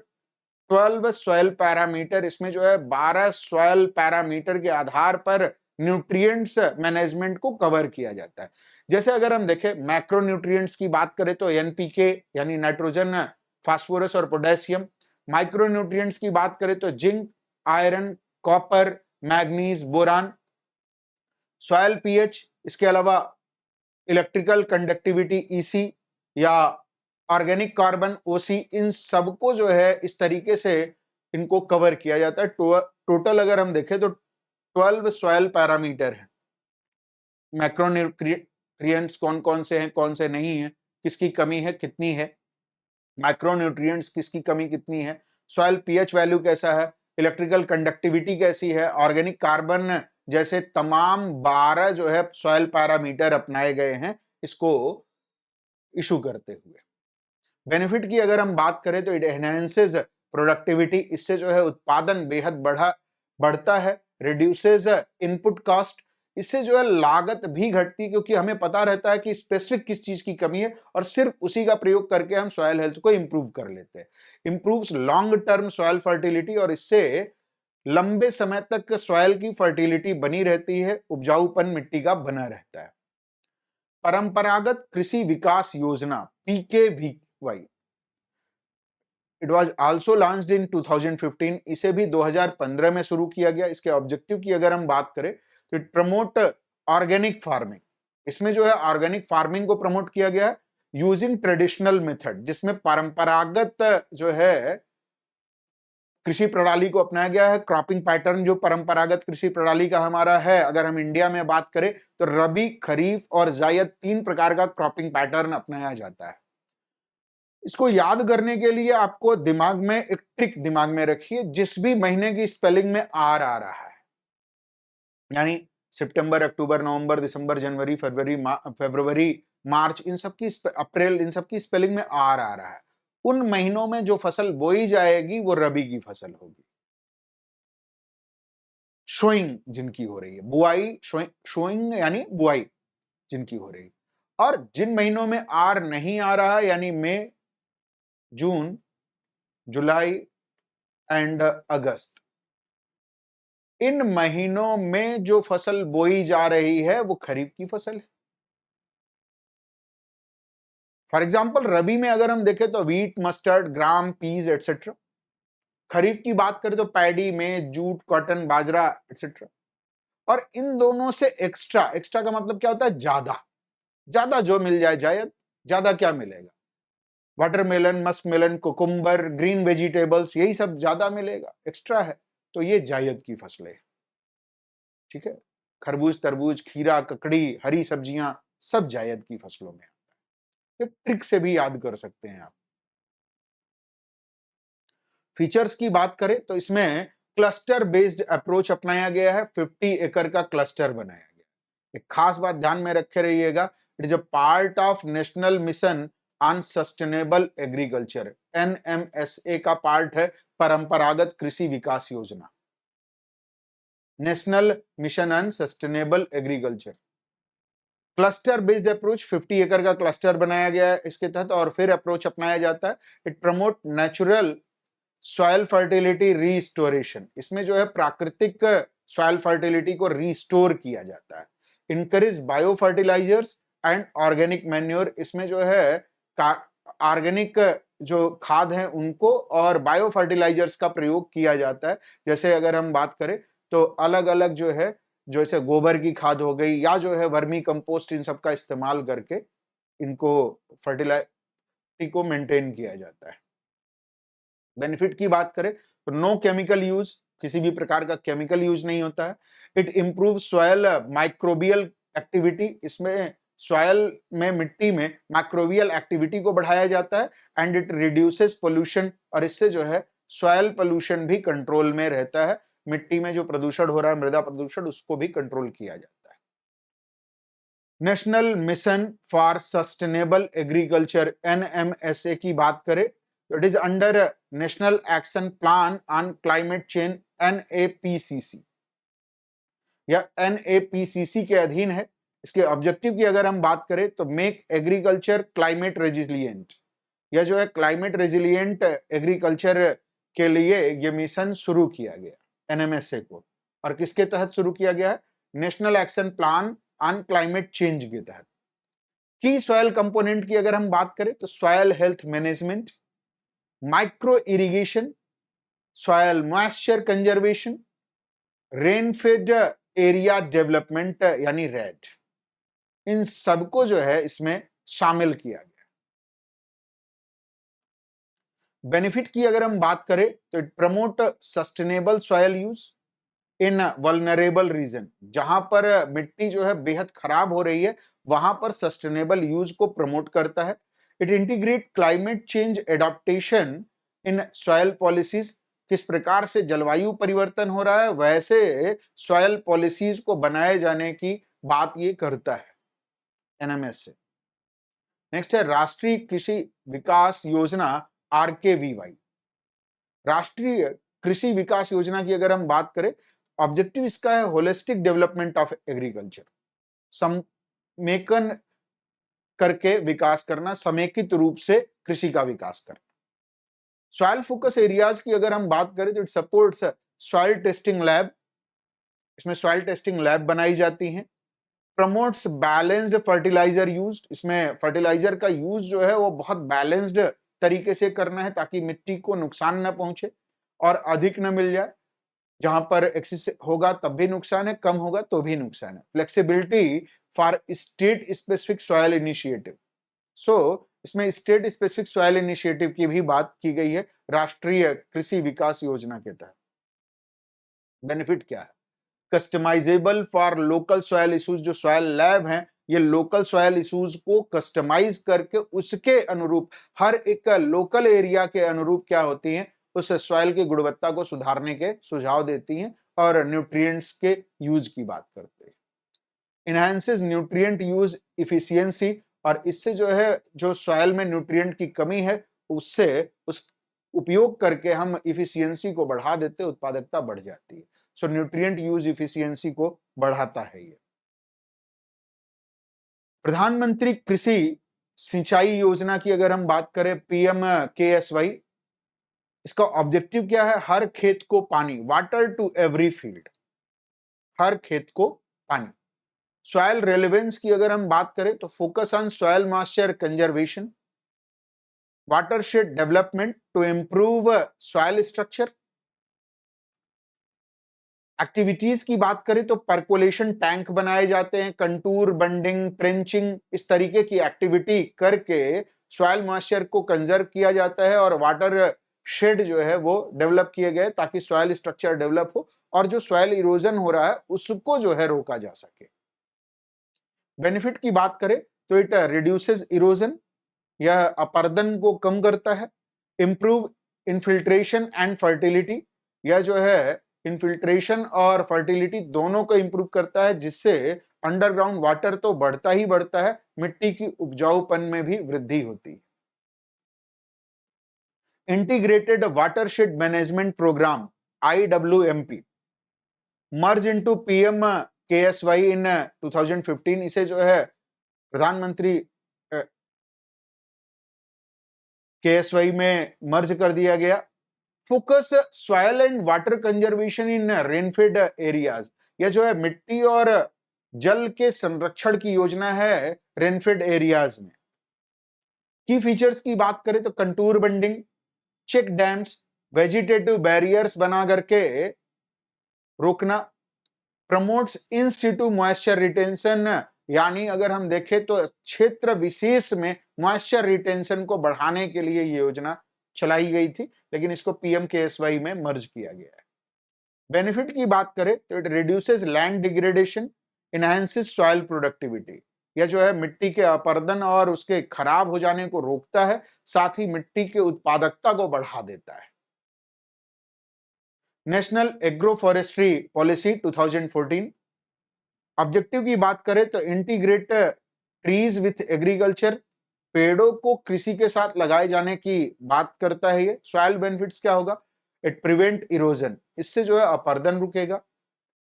12 सॉइल पैरामीटर, इसमें जो है 12 सॉइल पैरामीटर के आधार पर न्यूट्रिएंट्स मैनेजमेंट को कवर किया जाता है। जैसे अगर हम देखें मैक्रो न्यूट्रिएंट्स की बात करें तो एनपीके यानी नाइट्रोजन, फास्फोरस और पोटेशियम। माइक्रो न्यूट्रिएंट्स की बात करें तो zinc, iron, copper, manganese, boron. Soil pH, इसके अलावा इलेक्ट्रिकल कंडक्टिविटी ईसी या ऑर्गेनिक कार्बन ओसी, इन सबको जो है इस तरीके से इनको कवर किया जाता है। टोटल अगर हम देखें तो 12 सॉइल पैरामीटर है। मैक्रोन्यूट्रिएंट्स कौन कौन से हैं, कौन से नहीं है, किसकी कमी है, कितनी है, माइक्रोन्यूट्रिएंट्स किसकी कमी कितनी है, सॉइल पीएच वैल्यू कैसा है, इलेक्ट्रिकल कंडक्टिविटी कैसी है, ऑर्गेनिक कार्बन, जैसे तमाम 12 जो है सॉइल पैरामीटर अपनाए गए हैं इसको इशू करते हुए। बेनिफिट की अगर हम बात करें तो इट एनहांसेस प्रोडक्टिविटी, इससे जो है उत्पादन बेहद बढ़ता है। रिड्यूसेस इनपुट कॉस्ट, इससे जो है लागत भी घटती है क्योंकि हमें पता रहता है कि स्पेसिफिक किस चीज की कमी है और सिर्फ उसी का प्रयोग करके हम सॉइल हेल्थ को इंप्रूव कर लेते हैं। Improves long term soil fertility, और इससे लंबे समय तक सॉइल की फर्टिलिटी बनी रहती है, उपजाऊपन मिट्टी का बना रहता है। परंपरागत कृषि विकास योजना PKVY, it was also launched in 2015, इसे भी 2015 में शुरू किया गया। इसके ऑब्जेक्टिव की अगर हम बात करें तो इट प्रमोट ऑर्गेनिक फार्मिंग, इसमें जो है ऑर्गेनिक फार्मिंग को प्रमोट किया गया है यूजिंग ट्रेडिशनल मेथड, जिसमें परंपरागत जो है कृषि प्रणाली को अपनाया गया है। क्रॉपिंग पैटर्न जो परंपरागत कृषि प्रणाली का हमारा है, अगर हम इंडिया में बात करें तो रबी, खरीफ और जायद 3 प्रकार का क्रॉपिंग पैटर्न अपनाया जाता है। इसको याद करने के लिए आपको दिमाग में एक ट्रिक दिमाग में रखिए, जिस भी महीने की स्पेलिंग में आर आ रहा है, यानी सितंबर, अक्टूबर, नवंबर, दिसंबर, जनवरी, फरवरी, मार्च, इन सब की अप्रैल, इन सब की स्पेलिंग में आर आ रहा है, उन महीनों में जो फसल बोई जाएगी वो रबी की फसल होगी। शोइंग जिनकी हो रही है, बुआई, शोइंग यानी बुआई, जिनकी हो रही, और जिन महीनों में आर नहीं आ रहा यानी मई, जून, जुलाई एंड अगस्त, इन महीनों में जो फसल बोई जा रही है वो खरीफ की फसल है। फॉर एग्जाम्पल रबी में अगर हम देखें तो वीट, मस्टर्ड, ग्राम, पीज एटसेट्रा। खरीफ की बात करें तो पैडी में जूट, कॉटन, बाजरा एटसेट्रा। और इन दोनों से एक्स्ट्रा, एक्स्ट्रा का मतलब क्या होता है? ज्यादा, ज्यादा जो मिल जाए जायद, ज्यादा क्या मिलेगा? Watermelon, muskmelon, cucumber, green vegetables, यही सब ज्यादा मिलेगा, एक्स्ट्रा है, तो ये जायद की फसलें। ठीक है, खरबूज, तरबूज, खीरा, ककड़ी, हरी सब्जियां, सब जायद की फसलों में आता है। ये ट्रिक से भी याद कर सकते हैं आप। फीचर्स की बात करें तो इसमें क्लस्टर बेस्ड अप्रोच अपनाया गया है। 50 एकड़ का क्लस्टर बनाया गया। एक खास बात ध्यान में रखे रहिएगा, it is a part of national mission on sustainable agriculture, NMSA का पार्ट है परंपरागत कृषि विकास योजना, national mission on sustainable agriculture. Cluster based approach, 50 एकड़ का क्लस्टर बनाया गया है इसके तहत, और फिर अप्रोच अपनाया जाता है। It promote natural soil fertility restoration, इसमें जो है प्राकृतिक सॉइल फर्टिलिटी को रीस्टोर किया जाता है। Encourage bio fertilizers and organic manure, इसमें जो है ऑर्गेनिक जो खाद है उनको और बायो फर्टिलाइजर्स का प्रयोग किया जाता है। जैसे अगर हम बात करें तो अलग अलग जो है, जैसे गोबर की खाद हो गई या जो है वर्मी कंपोस्ट, इन सब का इस्तेमाल करके इनको फर्टिलाइटी को मेंटेन किया जाता है। बेनिफिट की बात करें तो नो केमिकल यूज, किसी भी प्रकार का केमिकल यूज नहीं होता है। It improve soil microbial activity, इसमें सॉयल में, मिट्टी में माइक्रोबियल एक्टिविटी को बढ़ाया जाता है। एंड इट रिड्यूसेस पोल्यूशन, और इससे जो है सॉयल पोल्यूशन भी कंट्रोल में रहता है। मिट्टी में जो प्रदूषण हो रहा है, मृदा प्रदूषण, उसको भी कंट्रोल किया जाता है। National mission for sustainable agriculture, NMSA की बात करें तो it is under national action plan on climate change, NAPCC, या NAPCC के अधीन है। इसके ऑब्जेक्टिव की अगर हम बात करें तो मेक एग्रीकल्चर क्लाइमेट रेजिलिएंट, यह जो है क्लाइमेट रेजिलिएंट एग्रीकल्चर के लिए यह मिशन शुरू किया गया NMSA को। और किसके तहत शुरू किया गया है? National action plan on climate change के तहत। की सॉयल कंपोनेंट की अगर हम बात करें तो soil health management, micro irrigation, soil moisture conservation, rainfed area development यानी रेड, इन सबको जो है इसमें शामिल किया गया। बेनिफिट की अगर हम बात करें तो it promote sustainable soil use in vulnerable region, जहां पर मिट्टी जो है बेहद खराब हो रही है वहां पर सस्टेनेबल यूज को प्रमोट करता है। It integrate climate change adaptation in soil policies, किस प्रकार से जलवायु परिवर्तन हो रहा है वैसे सॉयल पॉलिसीज को बनाए जाने की बात ये करता है NMSA। नेक्स्ट है राष्ट्रीय कृषि विकास योजना, RKVY। राष्ट्रीय कृषि विकास योजना की अगर हम बात करें, ऑब्जेक्टिव इसका है होलिस्टिक डेवलपमेंट ऑफ एग्रीकल्चर, समेकन करके विकास करना, समेकित रूप से कृषि का विकास करना। सॉइल फोकस एरियाज की अगर हम बात करें तो it supports soil testing lab, इसमें सॉइल टेस्टिंग लैब बनाई जाती हैं। प्रमोट्स बैलेंस्ड फर्टिलाइजर यूज, इसमें फर्टिलाइजर का यूज जो है वो बहुत बैलेंस्ड तरीके से करना है ताकि मिट्टी को नुकसान न पहुंचे और अधिक न मिल जाए। जहां पर एक्सेस होगा तब भी नुकसान है, कम होगा तो भी नुकसान है। Flexibility for state specific soil initiative, so इसमें स्टेट स्पेसिफिक सॉइल इनिशिएटिव की भी बात की गई है राष्ट्रीय कृषि विकास योजना के तहत। बेनिफिट क्या है? Customizable for local soil issues, जो सॉयल लैब हैं ये लोकल सॉयल इश्यूज को कस्टमाइज करके उसके अनुरूप, हर एक लोकल एरिया के अनुरूप क्या होती हैं, उस सॉयल की गुणवत्ता को सुधारने के सुझाव देती हैं और न्यूट्रिएंट्स के यूज की बात करते हैं। इनहैंसेस न्यूट्रिएंट यूज इफिशियंसी, और इससे जो है जो सॉयल में न्यूट्रिएंट की कमी है उससे उस उपयोग करके हम इफिशियंसी को बढ़ा देते, उत्पादकता बढ़ जाती है। सो न्यूट्रिएंट यूज इफिशियंसी को बढ़ाता है ये। प्रधानमंत्री कृषि सिंचाई योजना की अगर हम बात करें, PMKSY, इसका ऑब्जेक्टिव क्या है? हर खेत को पानी, वाटर टू एवरी फील्ड, हर खेत को पानी। सॉइल रेलेवेंस की अगर हम बात करें तो focus on soil moisture conservation, watershed development to improve soil structure. Activities की बात करें तो परकोलेशन टैंक बनाए जाते हैं, कंटूर बंडिंग, ट्रेंचिंग, इस तरीके की एक्टिविटी करके सॉइल मॉइस्चर को कंजर्व किया जाता है और वाटर शेड जो है वो डेवलप किए गए ताकि सॉइल स्ट्रक्चर डेवलप हो और जो सॉइल इरोजन हो रहा है उसको जो है रोका जा सके। बेनिफिट की बात करें तो इट रिड्यूसेस इरोजन, यह अपर्दन को कम करता है। इंप्रूव इनफिल्ट्रेशन एंड फर्टिलिटी, यह जो है इनफिल्ट्रेशन और फर्टिलिटी दोनों को इंप्रूव करता है, जिससे अंडरग्राउंड वाटर तो बढ़ता ही बढ़ता है, मिट्टी की उपजाऊपन में भी वृद्धि होती है। Integrated watershed management programme IWMP merge into PMKSY in 2015, इसे जो है प्रधानमंत्री KSY में मर्ज कर दिया गया। Focus soil and water conservation in rainfed areas, यह जो है मिट्टी और जल के संरक्षण की योजना है रेनफेड एरियाज में। की फीचर्स की बात करें तो contour bunding, check dams, vegetative barriers बना करके रोकना, promotes in situ moisture retention, यानी अगर हम देखें तो क्षेत्र विशेष में मॉइस्चर रिटेंशन को बढ़ाने के लिए ये योजना चलाई गई थी, लेकिन इसको PMKSY में मर्ज किया गया है। बेनिफिट की बात करें तो it reduces land degradation, enhances soil productivity, यह जो है मिट्टी के अपर्दन और उसके खराब हो जाने को रोकता है, साथ ही मिट्टी के उत्पादकता को बढ़ा देता है। National agro forestry policy 2014, objective की बात करें तो इंटीग्रेट ट्रीज विथ एग्रीकल्चर, पेड़ों को कृषि के साथ लगाए जाने की बात करता है ये। सॉइल बेनिफिट्स क्या होगा? इट प्रिवेंट इरोजन, इससे जो है अपर्दन रुकेगा।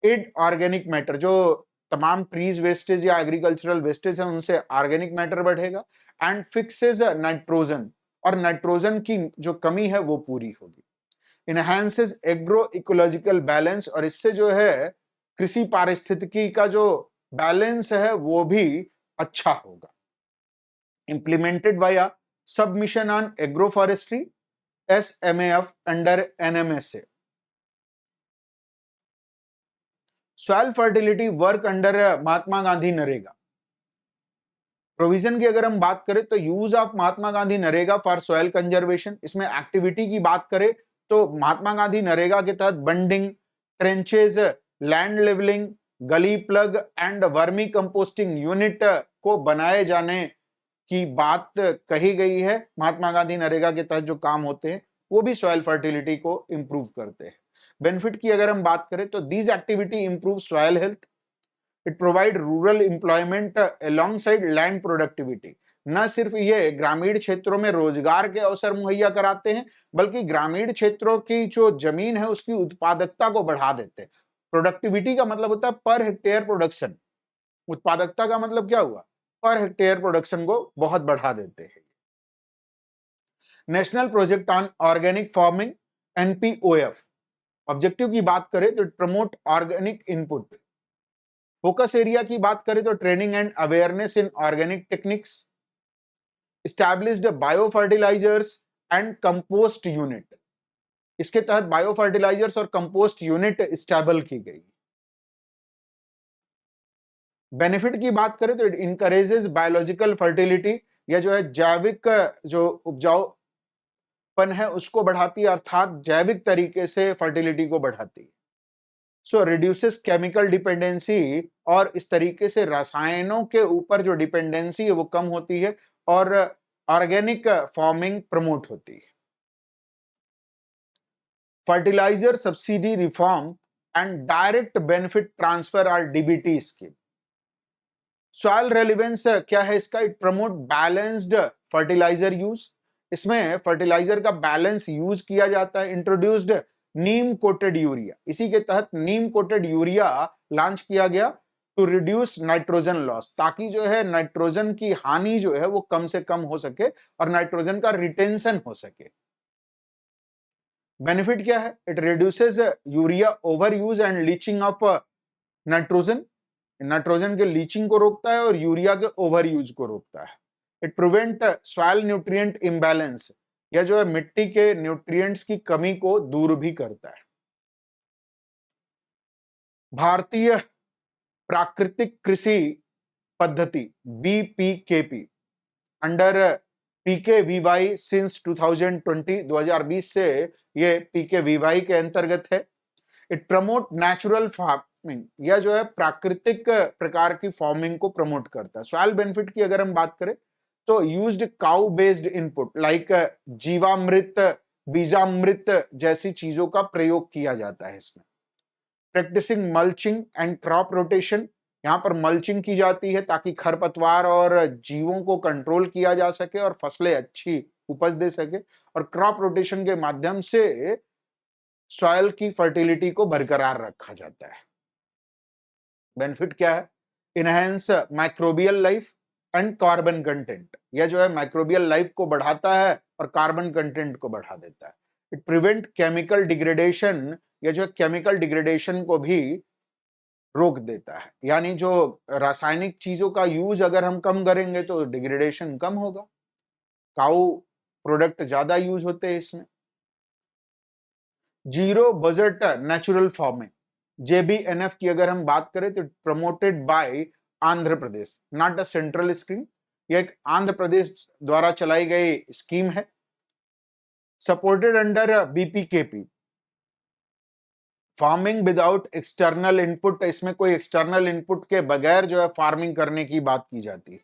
इट ऑर्गेनिक मैटर, जो तमाम ट्रीज वेस्टेज या एग्रीकल्चरल वेस्टेज है उनसे ऑर्गेनिक मैटर बढ़ेगा। एंड फिक्सेस नाइट्रोजन, और नाइट्रोजन की जो कमी है वो पूरी होगी। इनहैंसेस एग्रो इकोलॉजिकल बैलेंस, और इससे जो है कृषि पारिस्थितिकी का जो बैलेंस है वो भी अच्छा होगा। implemented via submission on agroforestry SMAF under NMSA. Soil fertility work under Mahatma Gandhi NREGA provision की अगर हम बात करें तो use of Mahatma Gandhi NREGA for soil conservation, इसमें एक्टिविटी की बात करें तो महात्मा गांधी नरेगा के तहत bunding, trenches, land levelling, gully plug and vermi composting unit को बनाए जाने की बात कही गई है। महात्मा गांधी नरेगा के तहत जो काम होते हैं वो भी सॉइल फर्टिलिटी को इंप्रूव करते हैं। बेनिफिट की अगर हम बात करें तो these activity improve soil health, it provide rural employment along side land productivity, न सिर्फ ये ग्रामीण क्षेत्रों में रोजगार के अवसर मुहैया कराते हैं बल्कि ग्रामीण क्षेत्रों की जो जमीन है उसकी उत्पादकता को बढ़ा देते हैं। प्रोडक्टिविटी का मतलब होता है पर हेक्टेयर प्रोडक्शन, उत्पादकता का मतलब क्या हुआ? पर हेक्टेयर प्रोडक्शन को बहुत बढ़ा देते हैं। National project on organic farming NPOF, objective की बात करें तो promote organic input. Focus area की बात करें तो training and awareness in organic techniques, established bio fertilizers and compost unit, इसके तहत बायो फर्टिलाइजर्स और कंपोस्ट यूनिट स्टैबल की गई। बेनिफिट की बात करें तो इट इनकरेजेस बायोलॉजिकल फर्टिलिटी, यह जो है जैविक जो उपजाऊपन है उसको बढ़ाती है, अर्थात जैविक तरीके से फर्टिलिटी को बढ़ाती है। सो रिड्यूसेस केमिकल डिपेंडेंसी, और इस तरीके से रसायनों के ऊपर जो डिपेंडेंसी है वो कम होती है और ऑर्गेनिक फार्मिंग प्रमोट होती है। Fertilizer subsidy reform and direct benefit transfer और DBT स्कीम। सॉइल रेलिवेंस क्या है इसका? It promote balanced fertilizer use, इसमें फर्टिलाइजर का बैलेंस यूज किया जाता है। इंट्रोड्यूस्ड नीम कोटेड यूरिया, इसी के तहत नीम कोटेड यूरिया लॉन्च किया गया टू रिड्यूस नाइट्रोजन लॉस, ताकि जो है नाइट्रोजन की हानि जो है वो कम से कम हो सके और नाइट्रोजन का रिटेंशन हो सके। बेनिफिट क्या है? It reduces urea over use and leaching of nitrogen, nitrogen के लीचिंग को रोकता है और यूरिया के ओवर यूज को रोकता है। It prevent soil nutrient imbalance, यह जो है मिट्टी के न्यूट्रिएंट्स की कमी को दूर भी करता है। भारतीय प्राकृतिक कृषि पद्धति BPKP अंडर PKVY सिंस 2020 से ये PKVY के अंतर्गत है। इट प्रमोट नेचुरल फार्मिंग, यह जो है प्राकृतिक प्रकार की फार्मिंग को प्रमोट करता है। सॉइल बेनिफिट की अगर हम बात करें तो used cow based input like jeevamrit, beejamrit जैसी चीजों का प्रयोग किया जाता है इसमें। Practicing mulching and crop rotation, यहाँ पर मल्चिंग की जाती है ताकि खरपतवार और जीवों को कंट्रोल किया जा सके और फसलें अच्छी उपज दे सके। और क्रॉप रोटेशन के माध्यम से सॉइल की फर्टिलिटी को बरकरार रखा जाता है। बेनिफिट क्या है? Enhance microbial life and carbon content, यह जो है माइक्रोबियल लाइफ को बढ़ाता है और कार्बन कंटेंट को बढ़ा देता है। इट प्रिवेंट केमिकल डिग्रेडेशन, यह जो है केमिकल डिग्रेडेशन को भी रोक देता है, यानी जो रासायनिक चीजों का यूज अगर हम कम करेंगे तो डिग्रेडेशन कम होगा। काऊ प्रोडक्ट ज्यादा यूज होते हैं इसमें। Zero budget natural farming JBNF की अगर हम बात करें तो promoted by Andhra Pradesh, not a central scheme, यह एक आंध्र प्रदेश द्वारा चलाई गई स्कीम है। Supported under BPKP farming without external input, इसमें कोई एक्सटर्नल इनपुट के बगैर जो है फार्मिंग करने की बात की जाती है।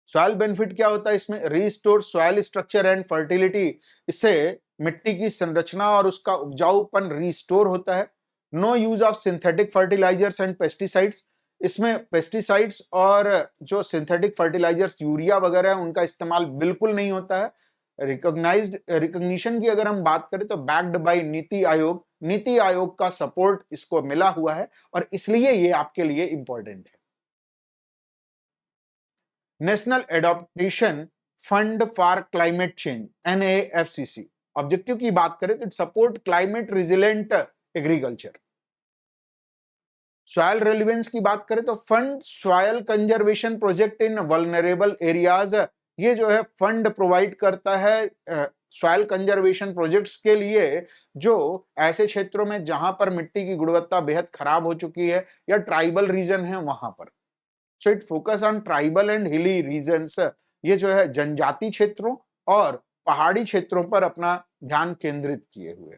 सॉइल बेनिफिट क्या होता है इसमें? Restore soil structure and fertility, इससे मिट्टी की संरचना और उसका उपजाऊपन रीस्टोर होता है। No use of synthetic fertilizers and pesticides, इसमें पेस्टिसाइड्स और जो सिंथेटिक फर्टिलाइजर्स यूरिया वगैरह है उनका इस्तेमाल बिल्कुल नहीं होता है। रिकॉग्निशन की अगर हम बात करें तो बैक्ड बाय नीति आयोग, नीति आयोग का सपोर्ट इसको मिला हुआ है और इसलिए ये आपके लिए इंपॉर्टेंट है। National adaptation fund for climate change NAFCC, objective की बात करें तो support climate resilient agriculture. Soil relevance की बात करें तो fund soil conservation project in vulnerable areas, ये जो है फंड प्रोवाइड करता है सॉइल कंजर्वेशन प्रोजेक्ट्स के लिए जो ऐसे क्षेत्रों में जहां पर मिट्टी की गुणवत्ता बेहद खराब हो चुकी है या ट्राइबल रीजन है वहां पर। So it focus on tribal and hilly regions, ये जो है जनजाति क्षेत्रों और पहाड़ी क्षेत्रों पर अपना ध्यान केंद्रित किए हुए।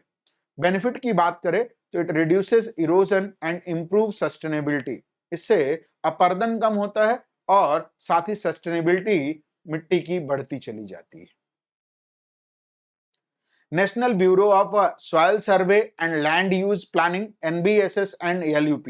बेनिफिट की बात करें तो it reduces erosion and improve sustainability, इससे अपर्दन कम होता है और साथ ही सस्टेनेबिलिटी मिट्टी की बढ़ती चली जाती है। National Bureau of Soil Survey and Land Use planning NBSS and LUP,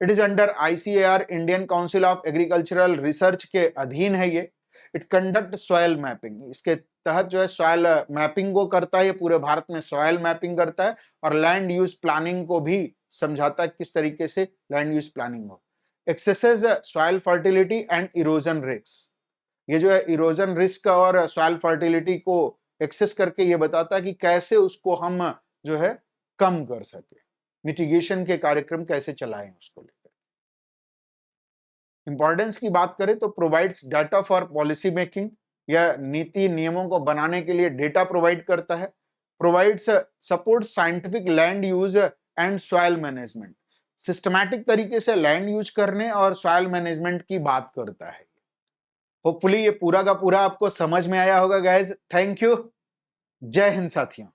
it is under ICAR Indian Council of Agricultural research के अधीन है ये। इट कंडक्ट सॉइल मैपिंग, इसके तहत जो है सॉइल मैपिंग को करता है, ये पूरे भारत में सॉइल मैपिंग करता है और लैंड यूज प्लानिंग को भी समझाता है किस तरीके से लैंड यूज प्लानिंग हो। Axes soil fertility and erosion risk, ये जो है इरोजन रिस्क और सॉइल फर्टिलिटी को एक्सेस करके ये बताता है कि कैसे उसको हम जो है कम कर सके, मिटिगेशन के कार्यक्रम कैसे चलाएं उसको लेकर। इंपॉर्टेंस की बात करें तो provides data for policy making, यह नीति नियमों को बनाने के लिए डेटा प्रोवाइड करता है। Provides support scientific land use and soil management, systematic तरीके से लैंड यूज करने और सॉइल मैनेजमेंट की बात करता है। होपफुली ये पूरा का पूरा आपको समझ में आया होगा गाइस। थैंक यू, जय हिंद साथियों।